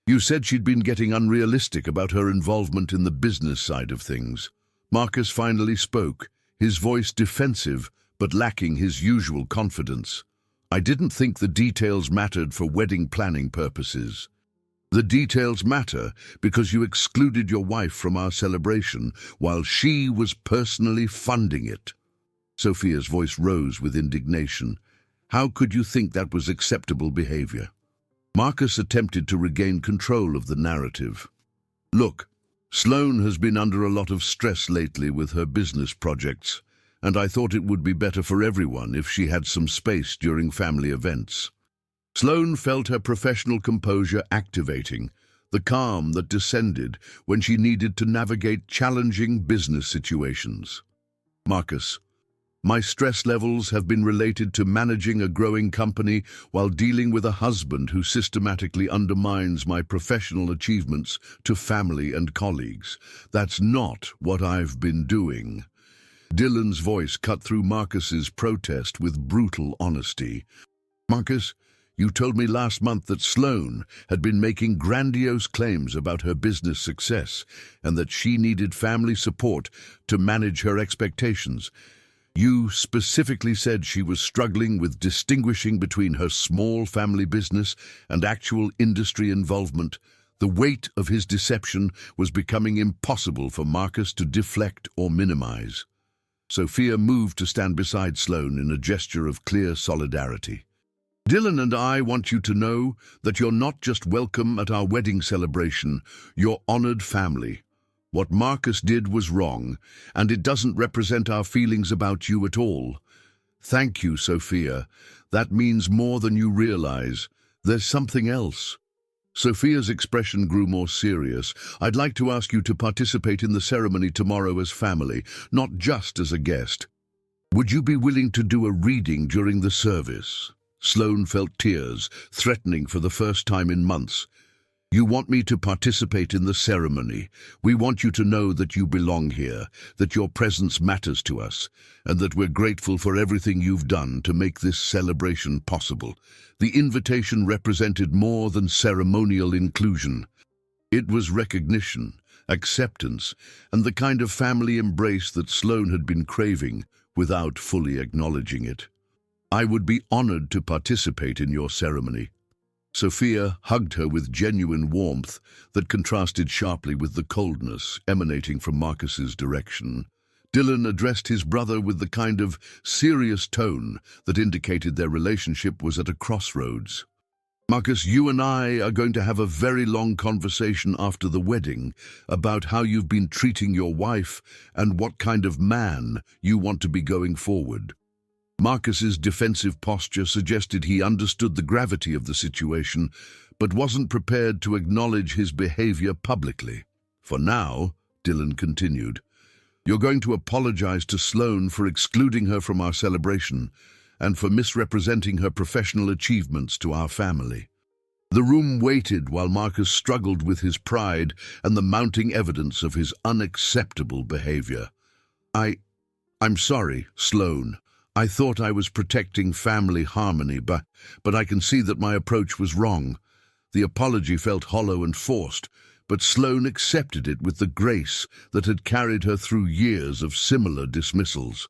S1: You said she'd been getting unrealistic about her involvement in the business side of things. Marcus finally spoke, his voice defensive but lacking his usual confidence. I didn't think the details mattered for wedding planning purposes. The details matter because you excluded your wife from our celebration while she was personally funding it. Sophia's voice rose with indignation. How could you think that was acceptable behavior? Marcus attempted to regain control of the narrative. Look, Sloan has been under a lot of stress lately with her business projects, and I thought it would be better for everyone if she had some space during family events. Sloan felt her professional composure activating, the calm that descended when she needed to navigate challenging business situations. Marcus, my stress levels have been related to managing a growing company while dealing with a husband who systematically undermines my professional achievements to family and colleagues. That's not what I've been doing. Dylan's voice cut through Marcus's protest with brutal honesty. Marcus, you told me last month that Sloan had been making grandiose claims about her business success and that she needed family support to manage her expectations. You specifically said she was struggling with distinguishing between her small family business and actual industry involvement. The weight of his deception was becoming impossible for Marcus to deflect or minimize. Sophia moved to stand beside Sloan in a gesture of clear solidarity. Dylan and I want you to know that you're not just welcome at our wedding celebration, you're honored family. What Marcus did was wrong, and it doesn't represent our feelings about you at all. Thank you, Sophia. That means more than you realize. There's something else. Sophia's expression grew more serious. I'd like to ask you to participate in the ceremony tomorrow as family, not just as a guest. Would you be willing to do a reading during the service? Sloan felt tears, threatening for the first time in months. You want me to participate in the ceremony. We want you to know that you belong here, that your presence matters to us, and that we're grateful for everything you've done to make this celebration possible. The invitation represented more than ceremonial inclusion. It was recognition, acceptance, and the kind of family embrace that Sloan had been craving without fully acknowledging it. I would be honored to participate in your ceremony. Sophia hugged her with genuine warmth that contrasted sharply with the coldness emanating from Marcus's direction. Dylan addressed his brother with the kind of serious tone that indicated their relationship was at a crossroads. Marcus, you and I are going to have a very long conversation after the wedding about how you've been treating your wife and what kind of man you want to be going forward. Marcus's defensive posture suggested he understood the gravity of the situation, but wasn't prepared to acknowledge his behavior publicly. For now, Dylan continued, You're going to apologize to Sloan for excluding her from our celebration and for misrepresenting her professional achievements to our family." The room waited while Marcus struggled with his pride and the mounting evidence of his unacceptable behavior. I'm sorry, Sloan. I thought I was protecting family harmony, but I can see that my approach was wrong." The apology felt hollow and forced, but Sloan accepted it with the grace that had carried her through years of similar dismissals.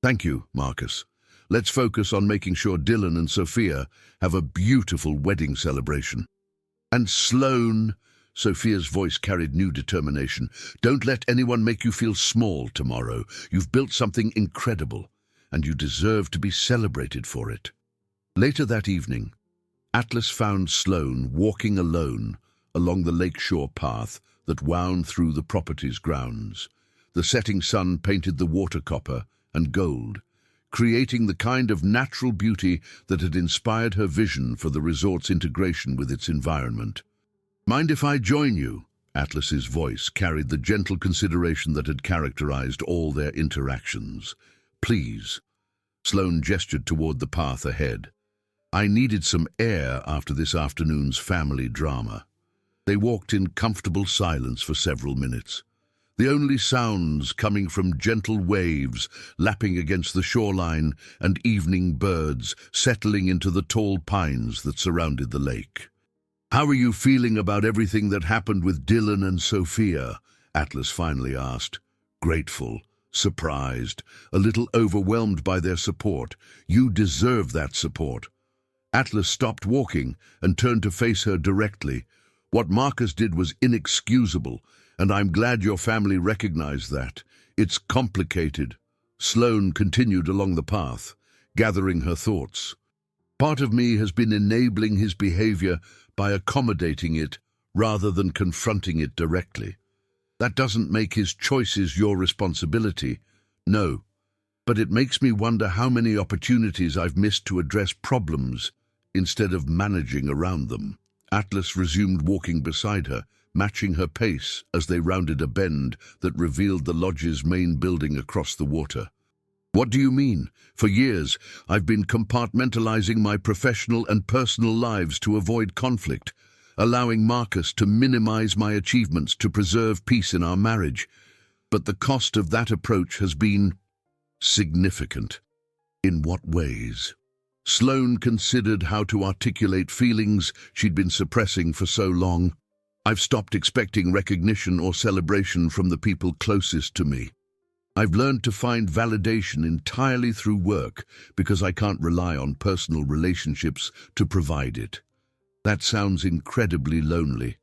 S1: "Thank you, Marcus. Let's focus on making sure Dylan and Sophia have a beautiful wedding celebration." "And Sloan," Sophia's voice carried new determination, "don't let anyone make you feel small tomorrow. You've built something incredible, and you deserve to be celebrated for it." Later that evening, Atlas found Sloan walking alone along the lakeshore path that wound through the property's grounds. The setting sun painted the water copper and gold, creating the kind of natural beauty that had inspired her vision for the resort's integration with its environment. "Mind if I join you?" Atlas's voice carried the gentle consideration that had characterized all their interactions. "Please." Sloan gestured toward the path ahead. "I needed some air after this afternoon's family drama." They walked in comfortable silence for several minutes, the only sounds coming from gentle waves lapping against the shoreline and evening birds settling into the tall pines that surrounded the lake. "How are you feeling about everything that happened with Dylan and Sophia?" Atlas finally asked. "Grateful, surprised, a little overwhelmed by their support. You deserve that support." Atlas stopped walking and turned to face her directly. "What Marcus did was inexcusable, and I'm glad your family recognized that. It's complicated." Sloan continued along the path, gathering her thoughts. "Part of me has been enabling his behavior by accommodating it rather than confronting it directly. That doesn't make his choices your responsibility, no, but it makes me wonder how many opportunities I've missed to address problems instead of managing around them." Atlas resumed walking beside her, matching her pace as they rounded a bend that revealed the lodge's main building across the water. "What do you mean? For years, I've been compartmentalizing my professional and personal lives to avoid conflict, allowing Marcus to minimize my achievements to preserve peace in our marriage. But the cost of that approach has been significant." "In what ways?" Sloan considered how to articulate feelings she'd been suppressing for so long. "I've stopped expecting recognition or celebration from the people closest to me. I've learned to find validation entirely through work because I can't rely on personal relationships to provide it." That sounds incredibly lonely.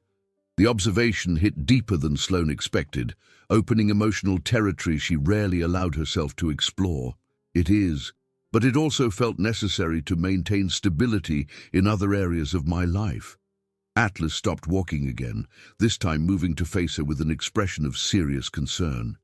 S1: The observation hit deeper than Sloan expected, opening emotional territory she rarely allowed herself to explore. "It is, but it also felt necessary to maintain stability in other areas of my life." Atlas stopped walking again, this time moving to face her with an expression of serious concern.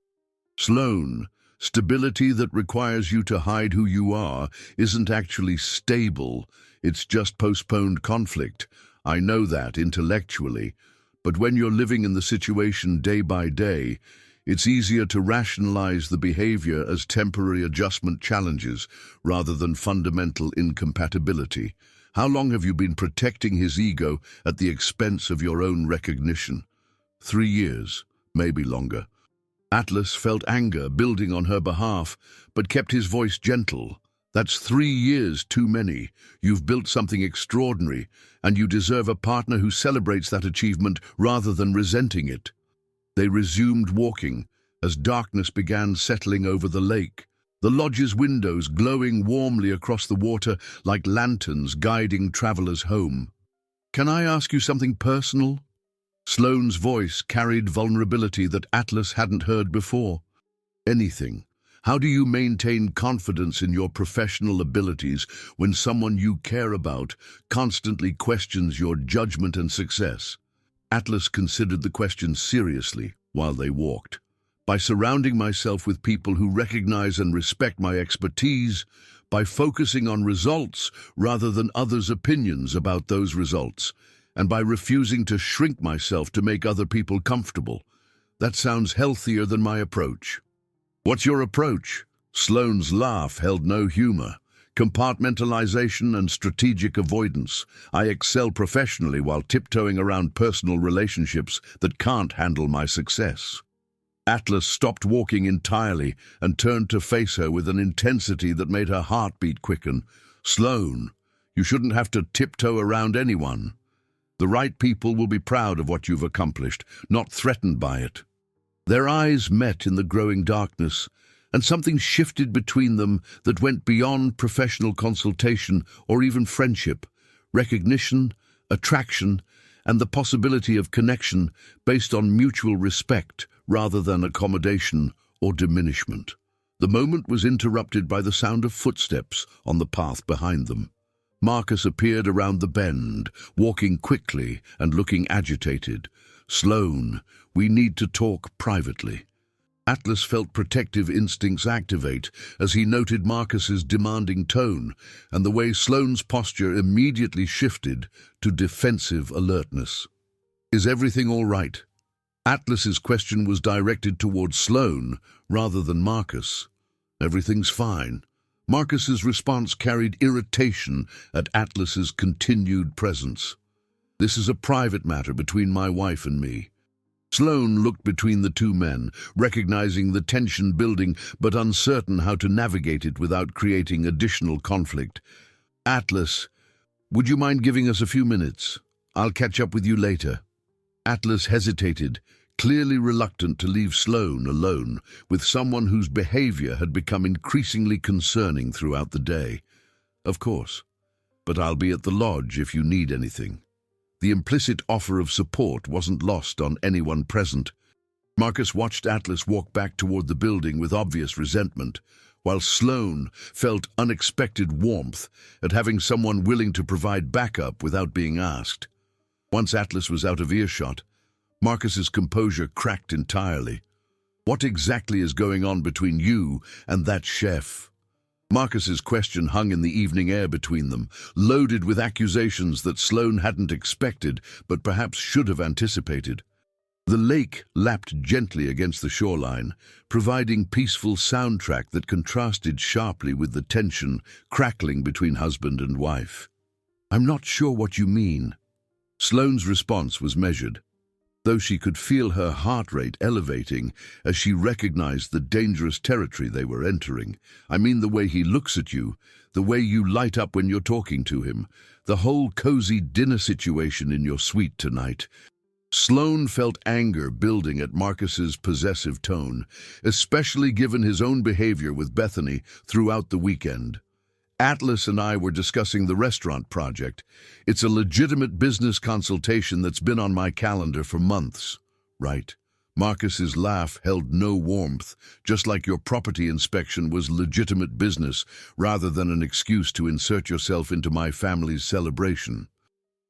S1: "Sloan, stability that requires you to hide who you are isn't actually stable. It's just postponed conflict. I know that intellectually, but when you're living in the situation day by day, it's easier to rationalize the behavior as temporary adjustment challenges rather than fundamental incompatibility. How long have you been protecting his ego at the expense of your own recognition?" 3 years, maybe longer. Atlas felt anger building on her behalf, but kept his voice gentle. "That's 3 years too many. You've built something extraordinary, and you deserve a partner who celebrates that achievement rather than resenting it." They resumed walking as darkness began settling over the lake, the lodge's windows glowing warmly across the water like lanterns guiding travelers home. "Can I ask you something personal?" Sloane's voice carried vulnerability that Atlas hadn't heard before. "Anything. How do you maintain confidence in your professional abilities when someone you care about constantly questions your judgment and success?" Atlas considered the question seriously while they walked. "By surrounding myself with people who recognize and respect my expertise, by focusing on results rather than others' opinions about those results, and by refusing to shrink myself to make other people comfortable. That sounds healthier than my approach." What's your approach? Sloane's laugh held no humor. Compartmentalization and strategic avoidance. I excel professionally while tiptoeing around personal relationships that can't handle my success. Atlas stopped walking entirely and turned to face her with an intensity that made her heartbeat quicken. Sloan, you shouldn't have to tiptoe around anyone. The right people will be proud of what you've accomplished, not threatened by it. Their eyes met in the growing darkness, and something shifted between them that went beyond professional consultation or even friendship. Recognition, attraction, and the possibility of connection based on mutual respect rather than accommodation or diminishment. The moment was interrupted by the sound of footsteps on the path behind them. Marcus appeared around the bend, walking quickly and looking agitated. "Sloan, we need to talk privately." Atlas felt protective instincts activate as he noted Marcus's demanding tone, and the way Sloane's posture immediately shifted to defensive alertness. "Is everything all right?" Atlas's question was directed towards Sloane rather than Marcus. "Everything's fine." Marcus's response carried irritation at Atlas's continued presence. "This is a private matter between my wife and me." Sloane looked between the two men, recognizing the tension building but uncertain how to navigate it without creating additional conflict. "Atlas, would you mind giving us a few minutes? I'll catch up with you later." Atlas hesitated, clearly reluctant to leave Sloane alone with someone whose behavior had become increasingly concerning throughout the day. "Of course, but I'll be at the lodge if you need anything." The implicit offer of support wasn't lost on anyone present. Marcus watched Atlas walk back toward the building with obvious resentment, while Sloane felt unexpected warmth at having someone willing to provide backup without being asked. Once Atlas was out of earshot, Marcus's composure cracked entirely. "What exactly is going on between you and that chef?" Marcus's question hung in the evening air between them, loaded with accusations that Sloane hadn't expected but perhaps should have anticipated. The lake lapped gently against the shoreline, providing peaceful soundtrack that contrasted sharply with the tension crackling between husband and wife. "I'm not sure what you mean." Sloane's response was measured, though she could feel her heart rate elevating as she recognized the dangerous territory they were entering. "I mean the way he looks at you, the way you light up when you're talking to him, the whole cozy dinner situation in your suite tonight." Sloane felt anger building at Marcus's possessive tone, especially given his own behavior with Bethany throughout the weekend. "Atlas and I were discussing the restaurant project. It's a legitimate business consultation that's been on my calendar for months." "Right." Marcus's laugh held no warmth, just like your property inspection was legitimate business rather than an excuse to insert yourself into my family's celebration.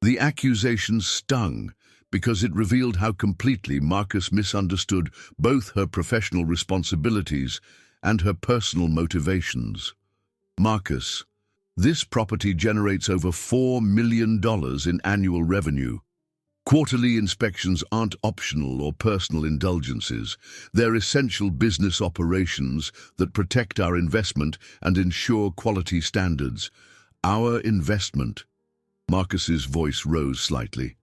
S1: The accusation stung because it revealed how completely Marcus misunderstood both her professional responsibilities and her personal motivations. "Marcus, this property generates over $4 million in annual revenue. Quarterly inspections aren't optional or personal indulgences. They're essential business operations that protect our investment and ensure quality standards." "Our investment." Marcus's voice rose slightly.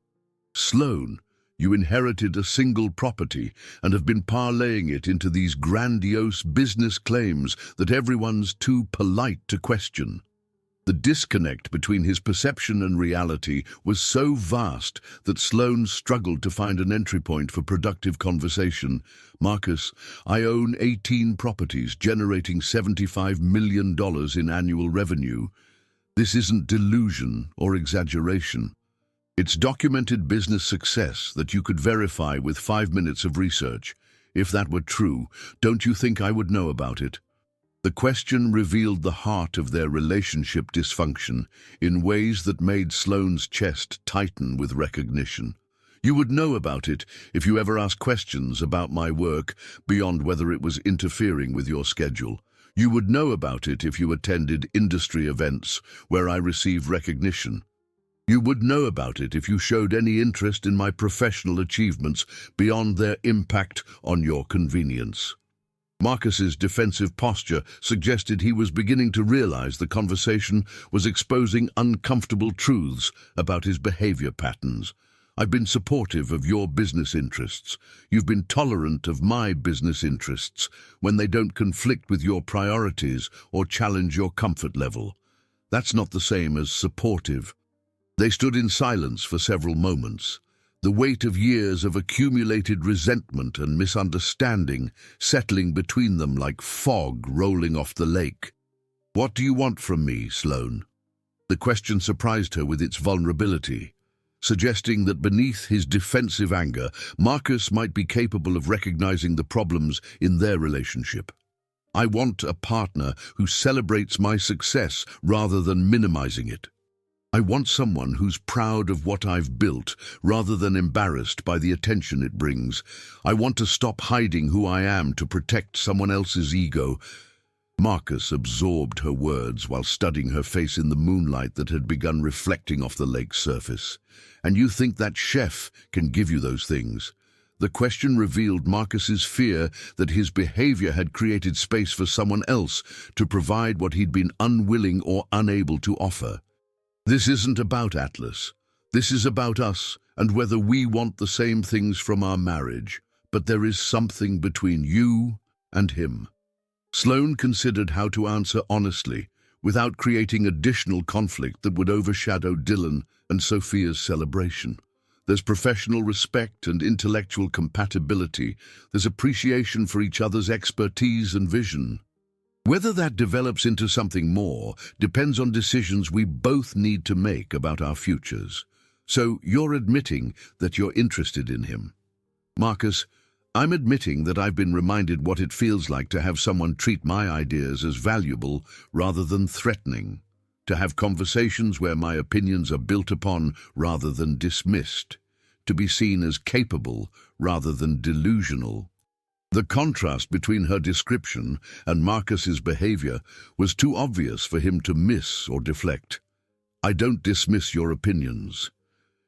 S1: "Sloane, you inherited a single property and have been parlaying it into these grandiose business claims that everyone's too polite to question." The disconnect between his perception and reality was so vast that Sloane struggled to find an entry point for productive conversation. "Marcus, I own 18 properties generating $75 million in annual revenue. This isn't delusion or exaggeration. It's documented business success that you could verify with 5 minutes of research. If that were true, don't you think I would know about it?" The question revealed the heart of their relationship dysfunction in ways that made Sloane's chest tighten with recognition. "You would know about it if you ever asked questions about my work beyond whether it was interfering with your schedule. You would know about it if you attended industry events where I receive recognition. You would know about it if you showed any interest in my professional achievements beyond their impact on your convenience." Marcus's defensive posture suggested he was beginning to realize the conversation was exposing uncomfortable truths about his behavior patterns. I've been supportive of your business interests. You've been tolerant of my business interests when they don't conflict with your priorities or challenge your comfort level. That's not the same as supportive. They stood in silence for several moments, the weight of years of accumulated resentment and misunderstanding settling between them like fog rolling off the lake. "What do you want from me, Sloan?" The question surprised her with its vulnerability, suggesting that beneath his defensive anger, Marcus might be capable of recognizing the problems in their relationship. "I want a partner who celebrates my success rather than minimizing it. I want someone who's proud of what I've built rather than embarrassed by the attention it brings. I want to stop hiding who I am to protect someone else's ego." Marcus absorbed her words while studying her face in the moonlight that had begun reflecting off the lake's surface. "And you think that chef can give you those things?" The question revealed Marcus's fear that his behavior had created space for someone else to provide what he'd been unwilling or unable to offer. "This isn't about Atlas. This is about us and whether we want the same things from our marriage. But there is something between you and him." Sloan considered how to answer honestly, without creating additional conflict that would overshadow Dylan and Sophia's celebration. There's professional respect and intellectual compatibility. There's appreciation for each other's expertise and vision. Whether that develops into something more depends on decisions we both need to make about our futures. So you're admitting that you're interested in him. "Marcus, I'm admitting that I've been reminded what it feels like to have someone treat my ideas as valuable rather than threatening, to have conversations where my opinions are built upon rather than dismissed, to be seen as capable rather than delusional." The contrast between her description and Marcus's behavior was too obvious for him to miss or deflect. "I don't dismiss your opinions.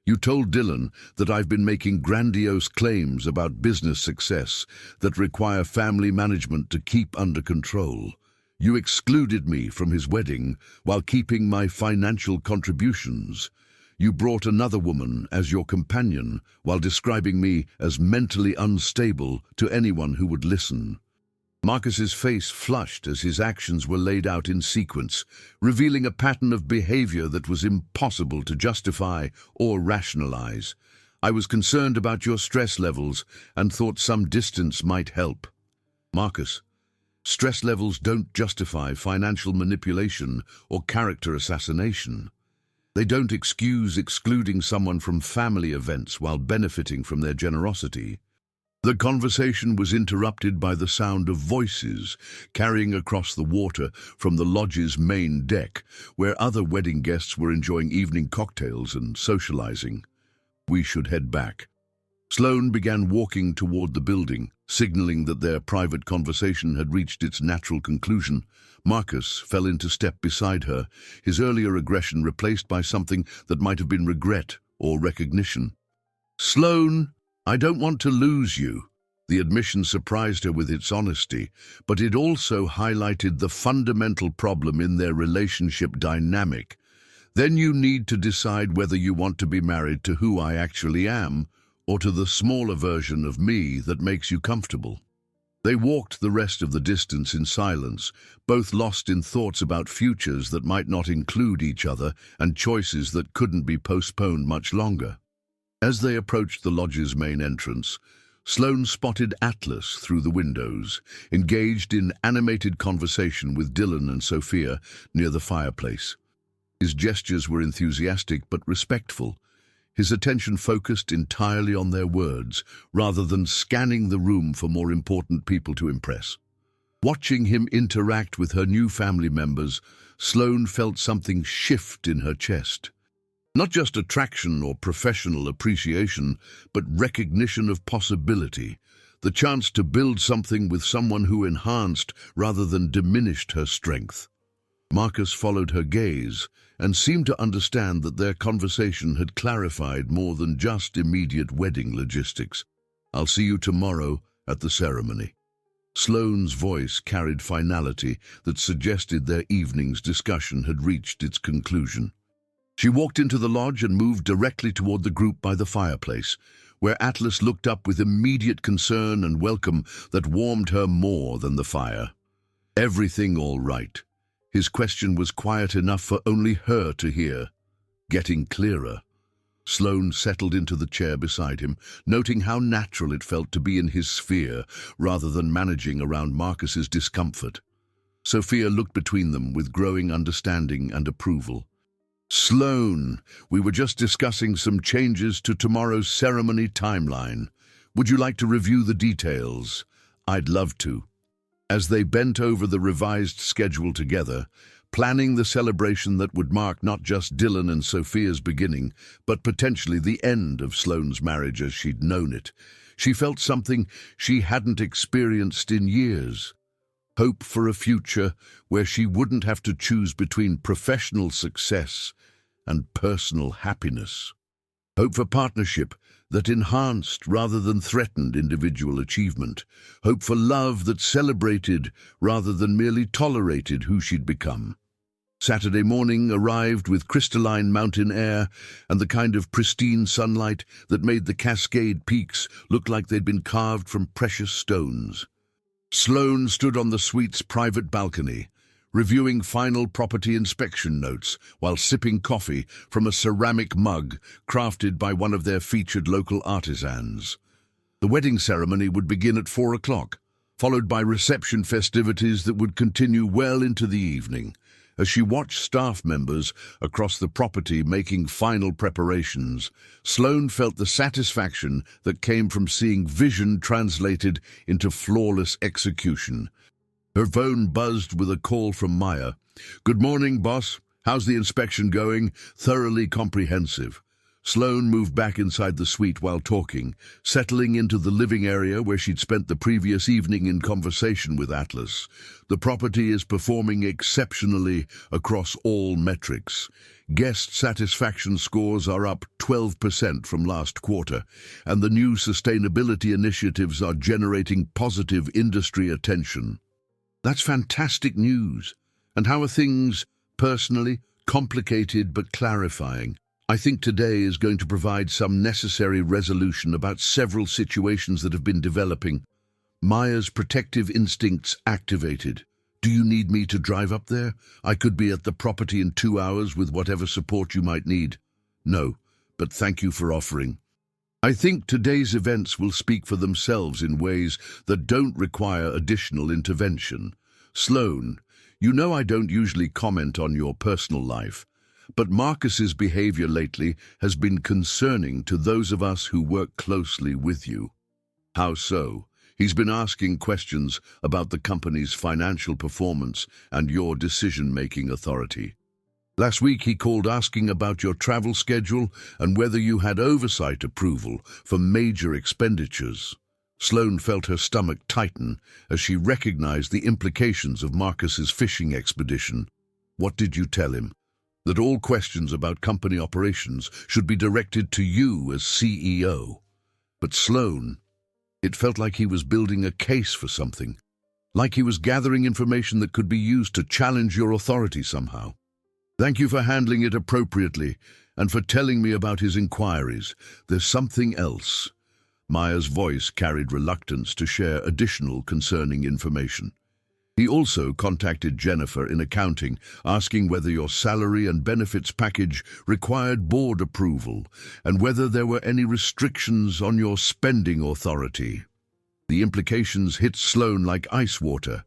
S1: You told Dylan that I've been making grandiose claims about business success that require family management to keep under control. You excluded me from his wedding while keeping my financial contributions. You brought another woman as your companion while describing me as mentally unstable to anyone who would listen." Marcus's face flushed as his actions were laid out in sequence, revealing a pattern of behavior that was impossible to justify or rationalize. "I was concerned about your stress levels and thought some distance might help." "Marcus, stress levels don't justify financial manipulation or character assassination. They don't excuse excluding someone from family events while benefiting from their generosity." The conversation was interrupted by the sound of voices carrying across the water from the lodge's main deck, where other wedding guests were enjoying evening cocktails and socializing. "We should head back." Sloan began walking toward the building, signaling that their private conversation had reached its natural conclusion. Marcus fell into step beside her, his earlier aggression replaced by something that might have been regret or recognition. "Sloan, I don't want to lose you." The admission surprised her with its honesty, but it also highlighted the fundamental problem in their relationship dynamic. "Then you need to decide whether you want to be married to who I actually am, or to the smaller version of me that makes you comfortable." They walked the rest of the distance in silence, both lost in thoughts about futures that might not include each other and choices that couldn't be postponed much longer. As they approached the lodge's main entrance, Sloan spotted Atlas through the windows, engaged in animated conversation with Dylan and Sophia near the fireplace. His gestures were enthusiastic but respectful, his attention focused entirely on their words, rather than scanning the room for more important people to impress. Watching him interact with her new family members, Sloan felt something shift in her chest. Not just attraction or professional appreciation, but recognition of possibility, the chance to build something with someone who enhanced rather than diminished her strength. Marcus followed her gaze and seemed to understand that their conversation had clarified more than just immediate wedding logistics. "I'll see you tomorrow at the ceremony." Sloane's voice carried finality that suggested their evening's discussion had reached its conclusion. She walked into the lodge and moved directly toward the group by the fireplace, where Atlas looked up with immediate concern and welcome that warmed her more than the fire. Everything all right? His question was quiet enough for only her to hear. Getting clearer. Sloan settled into the chair beside him, noting how natural it felt to be in his sphere rather than managing around Marcus's discomfort. Sophia looked between them with growing understanding and approval. Sloan, we were just discussing some changes to tomorrow's ceremony timeline. Would you like to review the details? I'd love to. As they bent over the revised schedule together, planning the celebration that would mark not just Dylan and Sophia's beginning, but potentially the end of Sloane's marriage as she'd known it, she felt something she hadn't experienced in years. Hope for a future where she wouldn't have to choose between professional success and personal happiness. Hope for partnership that enhanced rather than threatened individual achievement. Hope for love that celebrated rather than merely tolerated who she'd become. Saturday morning arrived with crystalline mountain air and the kind of pristine sunlight that made the Cascade peaks look like they'd been carved from precious stones. Sloan stood on the suite's private balcony, reviewing final property inspection notes while sipping coffee from a ceramic mug crafted by one of their featured local artisans. The wedding ceremony would begin at 4 o'clock, followed by reception festivities that would continue well into the evening. As she watched staff members across the property making final preparations, Sloan felt the satisfaction that came from seeing vision translated into flawless execution. Her phone buzzed with a call from Maya. "Good morning, boss. How's the inspection going? Thoroughly comprehensive." Sloan moved back inside the suite while talking, settling into the living area where she'd spent the previous evening in conversation with Atlas. The property is performing exceptionally across all metrics. Guest satisfaction scores are up 12% from last quarter, and the new sustainability initiatives are generating positive industry attention. That's fantastic news. And how are things, personally? Complicated but clarifying. I think today is going to provide some necessary resolution about several situations that have been developing. Maya's protective instincts activated. Do you need me to drive up there? I could be at the property in 2 hours with whatever support you might need. No, but thank you for offering. I think today's events will speak for themselves in ways that don't require additional intervention. Sloan, you know I don't usually comment on your personal life, but Marcus's behavior lately has been concerning to those of us who work closely with you. How so? He's been asking questions about the company's financial performance and your decision-making authority. Last week he called asking about your travel schedule and whether you had oversight approval for major expenditures. Sloan felt her stomach tighten as she recognized the implications of Marcus's fishing expedition. What did you tell him? That all questions about company operations should be directed to you as CEO. But Sloan, it felt like he was building a case for something, like he was gathering information that could be used to challenge your authority somehow. Thank you for handling it appropriately and for telling me about his inquiries. There's something else. Maya's voice carried reluctance to share additional concerning information. He also contacted Jennifer in accounting, asking whether your salary and benefits package required board approval and whether there were any restrictions on your spending authority. The implications hit Sloan like ice water.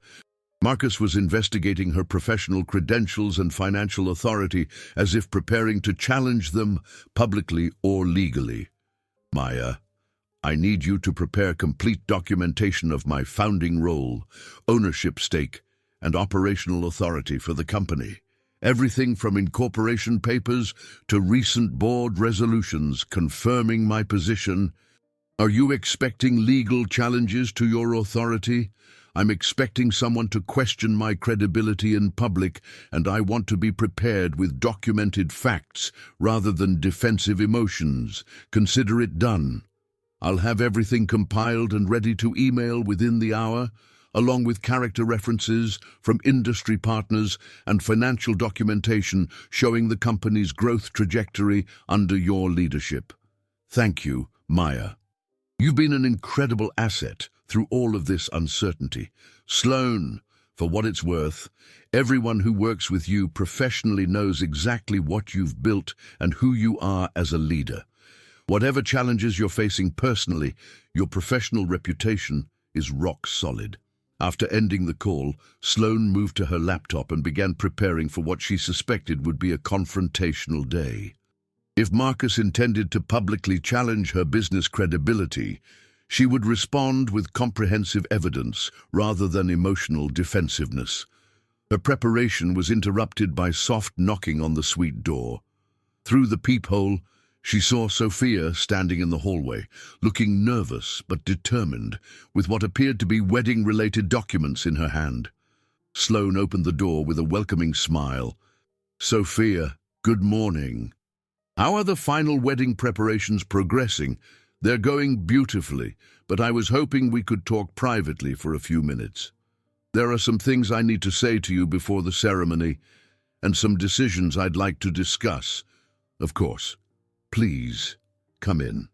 S1: Marcus was investigating her professional credentials and financial authority as if preparing to challenge them publicly or legally. Maya, I need you to prepare complete documentation of my founding role, ownership stake, and operational authority for the company. Everything from incorporation papers to recent board resolutions confirming my position. Are you expecting legal challenges to your authority? I'm expecting someone to question my credibility in public, and I want to be prepared with documented facts rather than defensive emotions. Consider it done. I'll have everything compiled and ready to email within the hour. along with character references from industry partners and financial documentation showing the company's growth trajectory under your leadership. Thank you, Maya. You've been an incredible asset through all of this uncertainty. Sloan, for what it's worth, everyone who works with you professionally knows exactly what you've built and who you are as a leader. Whatever challenges you're facing personally, your professional reputation is rock solid. After ending the call, Sloan moved to her laptop and began preparing for what she suspected would be a confrontational day. If Marcus intended to publicly challenge her business credibility, she would respond with comprehensive evidence rather than emotional defensiveness. Her preparation was interrupted by soft knocking on the suite door. Through the peephole, she saw Sophia standing in the hallway, looking nervous but determined, with what appeared to be wedding-related documents in her hand. Sloan opened the door with a welcoming smile. "Sophia, good morning. How are the final wedding preparations progressing? They're going beautifully, but I was hoping we could talk privately for a few minutes. There are some things I need to say to you before the ceremony, and some decisions I'd like to discuss. Of course. Please, come in."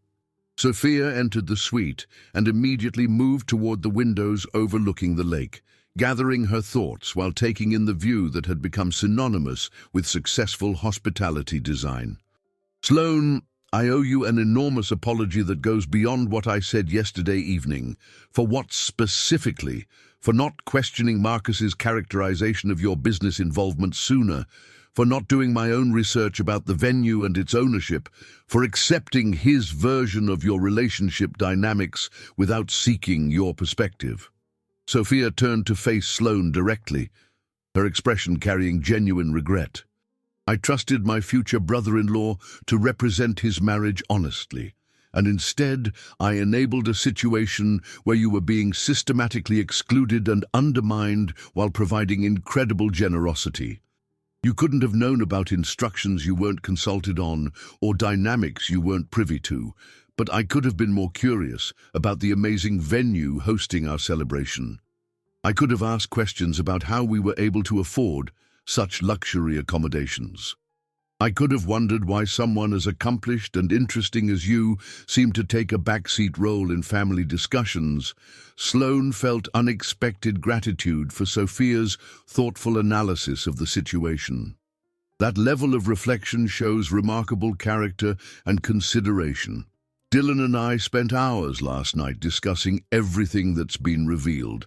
S1: Sophia entered the suite and immediately moved toward the windows overlooking the lake, gathering her thoughts while taking in the view that had become synonymous with successful hospitality design. "Sloan, I owe you an enormous apology that goes beyond what I said yesterday evening. For what specifically? For not questioning Marcus's characterization of your business involvement sooner, for not doing my own research about the venue and its ownership, for accepting his version of your relationship dynamics without seeking your perspective." Sophia turned to face Sloan directly, her expression carrying genuine regret. "I trusted my future brother-in-law to represent his marriage honestly, and instead I enabled a situation where you were being systematically excluded and undermined while providing incredible generosity. You couldn't have known about instructions you weren't consulted on or dynamics you weren't privy to, but I could have been more curious about the amazing venue hosting our celebration. I could have asked questions about how we were able to afford such luxury accommodations. I could have wondered why someone as accomplished and interesting as you seemed to take a backseat role in family discussions." Sloan felt unexpected gratitude for Sophia's thoughtful analysis of the situation. That level of reflection shows remarkable character and consideration. "Dylan and I spent hours last night discussing everything that's been revealed,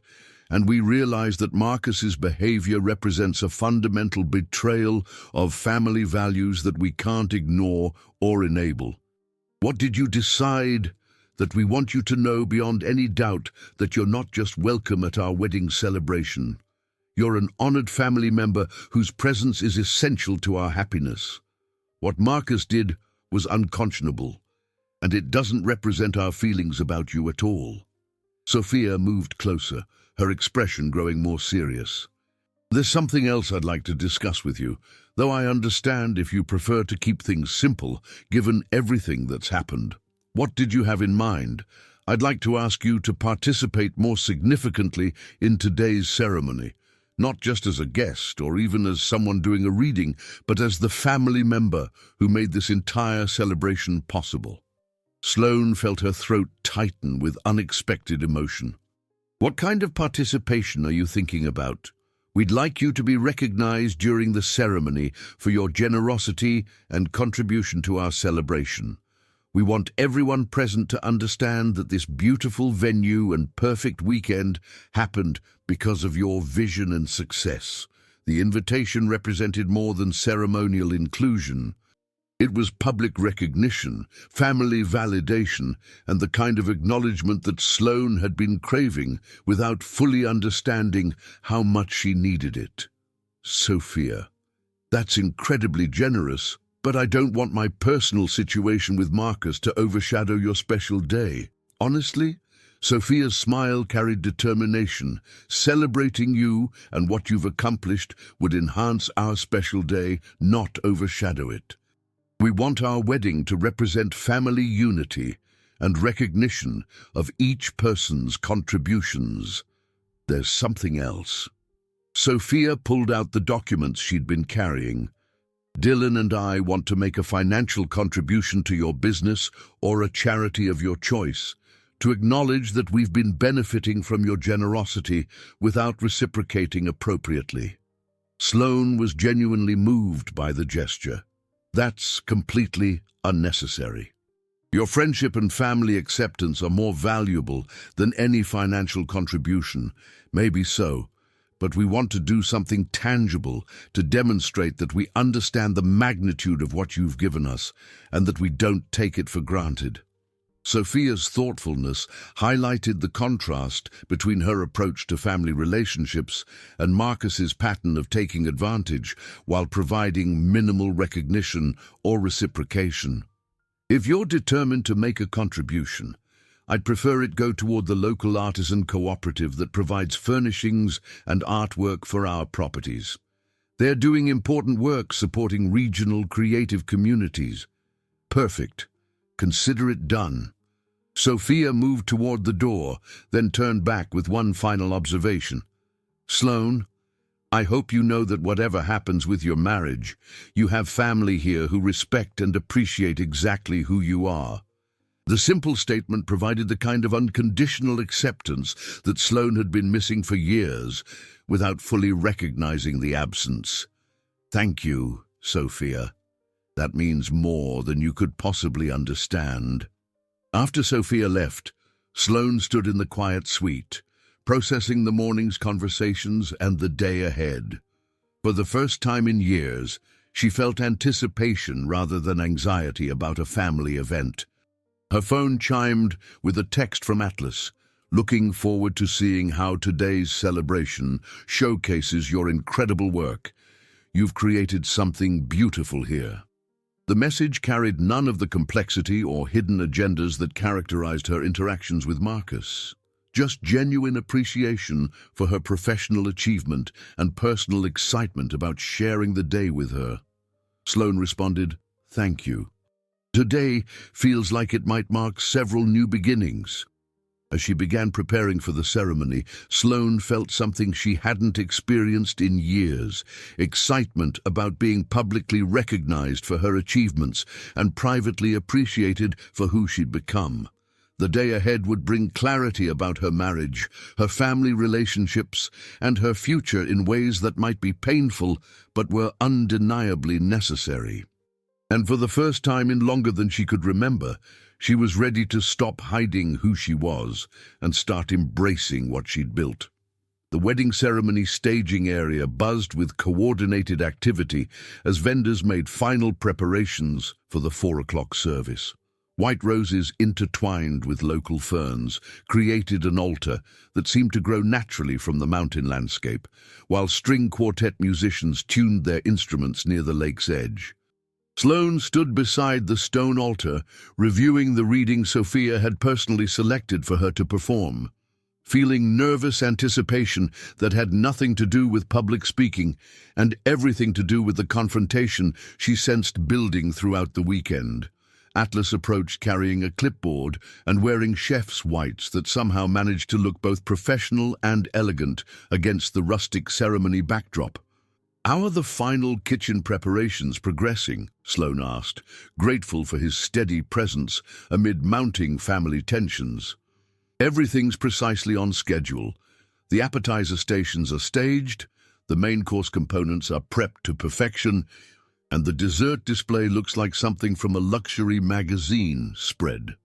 S1: and we realized that Marcus's behavior represents a fundamental betrayal of family values that we can't ignore or enable. What did you decide? That we want you to know beyond any doubt that you're not just welcome at our wedding celebration. You're an honored family member whose presence is essential to our happiness. What Marcus did was unconscionable, and it doesn't represent our feelings about you at all." Sophia moved closer, her expression growing more serious. "There's something else I'd like to discuss with you, though I understand if you prefer to keep things simple, given everything that's happened. What did you have in mind? I'd like to ask you to participate more significantly in today's ceremony, not just as a guest or even as someone doing a reading, but as the family member who made this entire celebration possible." Sloan felt her throat tighten with unexpected emotion. "What kind of participation are you thinking about? We'd like you to be recognized during the ceremony for your generosity and contribution to our celebration. We want everyone present to understand that this beautiful venue and perfect weekend happened because of your vision and success. The invitation represented more than ceremonial inclusion. It was public recognition, family validation, and the kind of acknowledgement that Sloan had been craving without fully understanding how much she needed it." "Sophia, that's incredibly generous, but I don't want my personal situation with Marcus to overshadow your special day. Honestly?" Sophia's smile carried determination. "Celebrating you and what you've accomplished would enhance our special day, not overshadow it. We want our wedding to represent family unity and recognition of each person's contributions." There's something else. Sophia pulled out the documents she'd been carrying. Dylan and I want to make a financial contribution to your business or a charity of your choice, to acknowledge that we've been benefiting from your generosity without reciprocating appropriately. Sloan was genuinely moved by the gesture. That's completely unnecessary. Your friendship and family acceptance are more valuable than any financial contribution. Maybe so, but we want to do something tangible to demonstrate that we understand the magnitude of what you've given us and that we don't take it for granted. Sophia's thoughtfulness highlighted the contrast between her approach to family relationships and Marcus's pattern of taking advantage while providing minimal recognition or reciprocation. If you're determined to make a contribution, I'd prefer it go toward the local artisan cooperative that provides furnishings and artwork for our properties. They're doing important work supporting regional creative communities. Perfect. Consider it done. Sophia moved toward the door, then turned back with one final observation. Sloan, I hope you know that whatever happens with your marriage, you have family here who respect and appreciate exactly who you are. The simple statement provided the kind of unconditional acceptance that Sloan had been missing for years without fully recognizing the absence. Thank you, Sophia. That means more than you could possibly understand. After Sophia left, Sloan stood in the quiet suite, processing the morning's conversations and the day ahead. For the first time in years, she felt anticipation rather than anxiety about a family event. Her phone chimed with a text from Atlas, looking forward to seeing how today's celebration showcases your incredible work. You've created something beautiful here. The message carried none of the complexity or hidden agendas that characterized her interactions with Marcus. Just genuine appreciation for her professional achievement and personal excitement about sharing the day with her. Sloan responded, "Thank you. Today feels like it might mark several new beginnings." As she began preparing for the ceremony, Sloan felt something she hadn't experienced in years: excitement about being publicly recognized for her achievements and privately appreciated for who she'd become. The day ahead would bring clarity about her marriage, her family relationships, and her future in ways that might be painful but were undeniably necessary. And for the first time in longer than she could remember, she was ready to stop hiding who she was and start embracing what she'd built. The wedding ceremony staging area buzzed with coordinated activity as vendors made final preparations for the 4 o'clock service. White roses intertwined with local ferns created an altar that seemed to grow naturally from the mountain landscape, while string quartet musicians tuned their instruments near the lake's edge. Sloan stood beside the stone altar, reviewing the reading Sophia had personally selected for her to perform. Feeling nervous anticipation that had nothing to do with public speaking and everything to do with the confrontation she sensed building throughout the weekend. Atlas approached carrying a clipboard and wearing chef's whites that somehow managed to look both professional and elegant against the rustic ceremony backdrop. "How are the final kitchen preparations progressing?" Sloan asked, grateful for his steady presence amid mounting family tensions. "Everything's precisely on schedule. The appetizer stations are staged, the main course components are prepped to perfection, and the dessert display looks like something from a luxury magazine spread."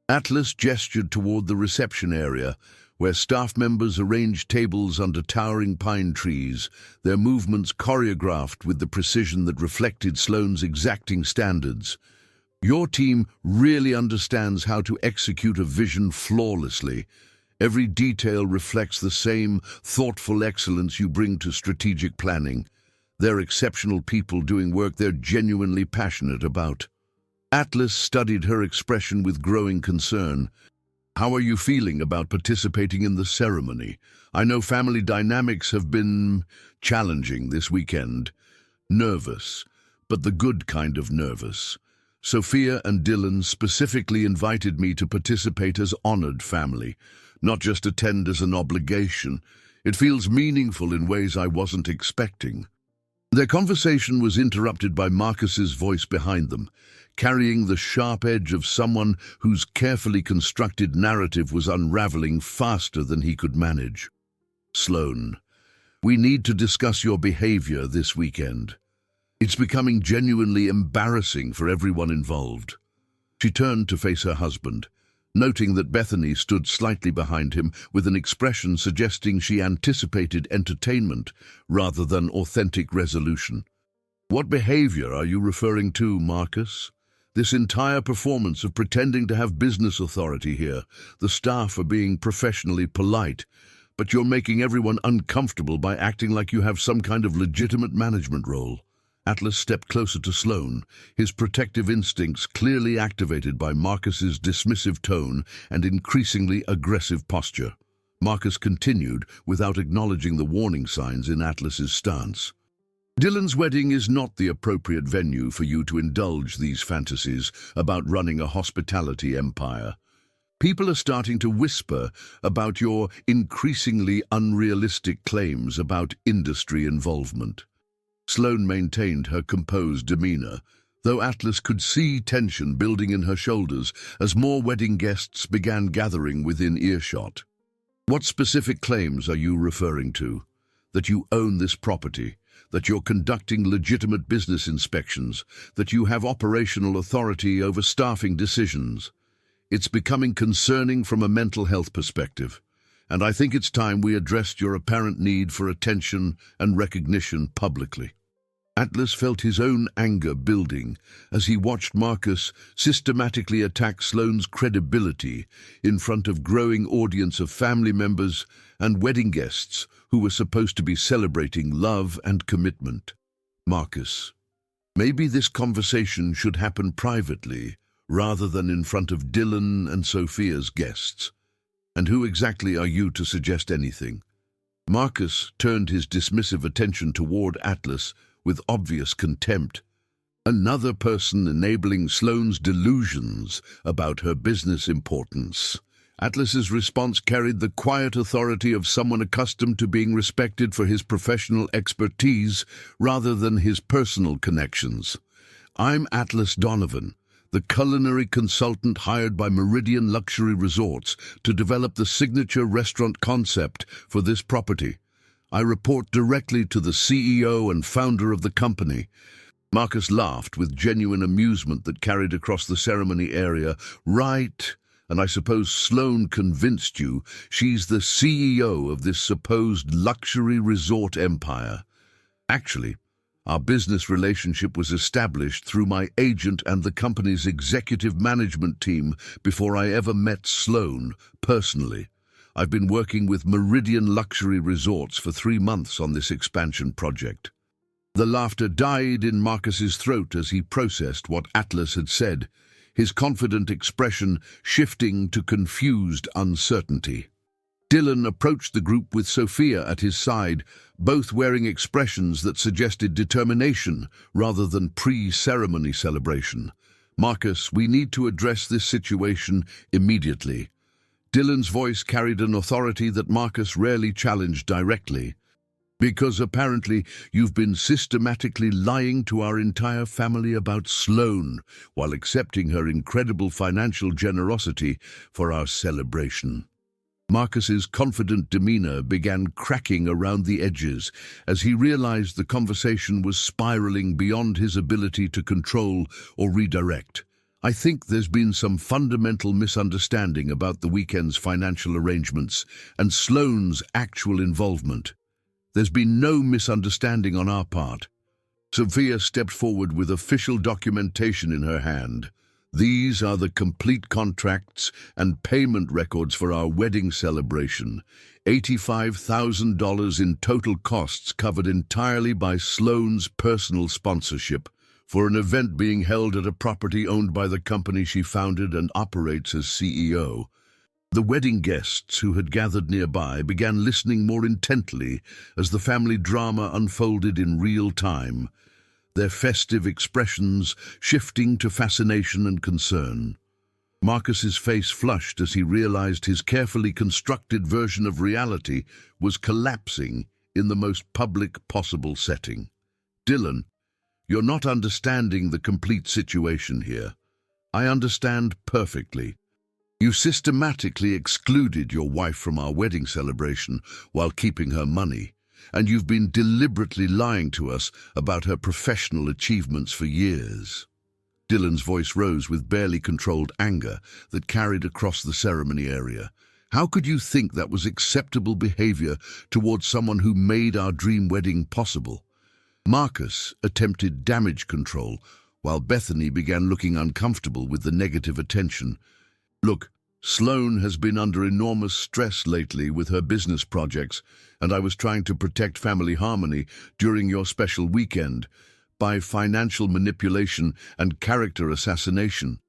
S1: Atlas gestured toward the reception area, where staff members arranged tables under towering pine trees, their movements choreographed with the precision that reflected Sloan's exacting standards. "Your team really understands how to execute a vision flawlessly. Every detail reflects the same thoughtful excellence you bring to strategic planning. They're exceptional people doing work they're genuinely passionate about." Atlas studied her expression with growing concern. "How are you feeling about participating in the ceremony? I know family dynamics have been challenging this weekend." "Nervous, but the good kind of nervous. Sophia and Dylan specifically invited me to participate as honored family, not just attend as an obligation. It feels meaningful in ways I wasn't expecting." Their conversation was interrupted by Marcus's voice behind them, carrying the sharp edge of someone whose carefully constructed narrative was unraveling faster than he could manage. "Sloan, we need to discuss your behavior this weekend. It's becoming genuinely embarrassing for everyone involved." She turned to face her husband, noting that Bethany stood slightly behind him with an expression suggesting she anticipated entertainment rather than authentic resolution. "What behavior are you referring to, Marcus? This entire performance of pretending to have business authority here. The staff are being professionally polite, but you're making everyone uncomfortable by acting like you have some kind of legitimate management role." Atlas stepped closer to Sloan, his protective instincts clearly activated by Marcus's dismissive tone and increasingly aggressive posture. Marcus continued without acknowledging the warning signs in Atlas's stance. "Dylan's wedding is not the appropriate venue for you to indulge these fantasies about running a hospitality empire. People are starting to whisper about your increasingly unrealistic claims about industry involvement." Sloan maintained her composed demeanor, though Atlas could see tension building in her shoulders as more wedding guests began gathering within earshot. "What specific claims are you referring to? That you own this property, that you're conducting legitimate business inspections, that you have operational authority over staffing decisions? It's becoming concerning from a mental health perspective, and I think it's time we addressed your apparent need for attention and recognition publicly." Atlas felt his own anger building as he watched Marcus systematically attack Sloan's credibility in front of a growing audience of family members and wedding guests who were supposed to be celebrating love and commitment. "Marcus, maybe this conversation should happen privately rather than in front of Dylan and Sophia's guests. And who exactly are you to suggest anything?" Marcus turned his dismissive attention toward Atlas with obvious contempt. Another person enabling Sloan's delusions about her business importance. Atlas's response carried the quiet authority of someone accustomed to being respected for his professional expertise rather than his personal connections. "I'm Atlas Donovan, the culinary consultant hired by Meridian Luxury Resorts to develop the signature restaurant concept for this property. I report directly to the CEO and founder of the company." Marcus laughed with genuine amusement that carried across the ceremony area. "Right, and I suppose Sloan convinced you she's the CEO of this supposed luxury resort empire. Actually, our business relationship was established through my agent and the company's executive management team before I ever met Sloan personally. I've been working with Meridian Luxury Resorts for 3 months on this expansion project." The laughter died in Marcus's throat as he processed what Atlas had said, his confident expression shifting to confused uncertainty. Dylan approached the group with Sophia at his side, both wearing expressions that suggested determination rather than pre-ceremony celebration. "Marcus, we need to address this situation immediately." Dylan's voice carried an authority that Marcus rarely challenged directly. "Because apparently you've been systematically lying to our entire family about Sloan while accepting her incredible financial generosity for our celebration." Marcus's confident demeanor began cracking around the edges as he realized the conversation was spiraling beyond his ability to control or redirect. "I think there's been some fundamental misunderstanding about the weekend's financial arrangements and Sloan's actual involvement." "There's been no misunderstanding on our part." Sophia stepped forward with official documentation in her hand. "These are the complete contracts and payment records for our wedding celebration. $85,000 in total costs covered entirely by Sloan's personal sponsorship, for an event being held at a property owned by the company she founded and operates as CEO. The wedding guests who had gathered nearby began listening more intently as the family drama unfolded in real time, their festive expressions shifting to fascination and concern. Marcus's face flushed as he realized his carefully constructed version of reality was collapsing in the most public possible setting. Dylan, you're not understanding the complete situation here. I understand perfectly. You systematically excluded your wife from our wedding celebration while keeping her money, and you've been deliberately lying to us about her professional achievements for years. Dylan's voice rose with barely controlled anger that carried across the ceremony area. How could you think that was acceptable behavior towards someone who made our dream wedding possible? Marcus attempted damage control, while Bethany began looking uncomfortable with the negative attention. Look, Sloan has been under enormous stress lately with her business projects, and I was trying to protect family harmony during your special weekend by financial manipulation and character assassination.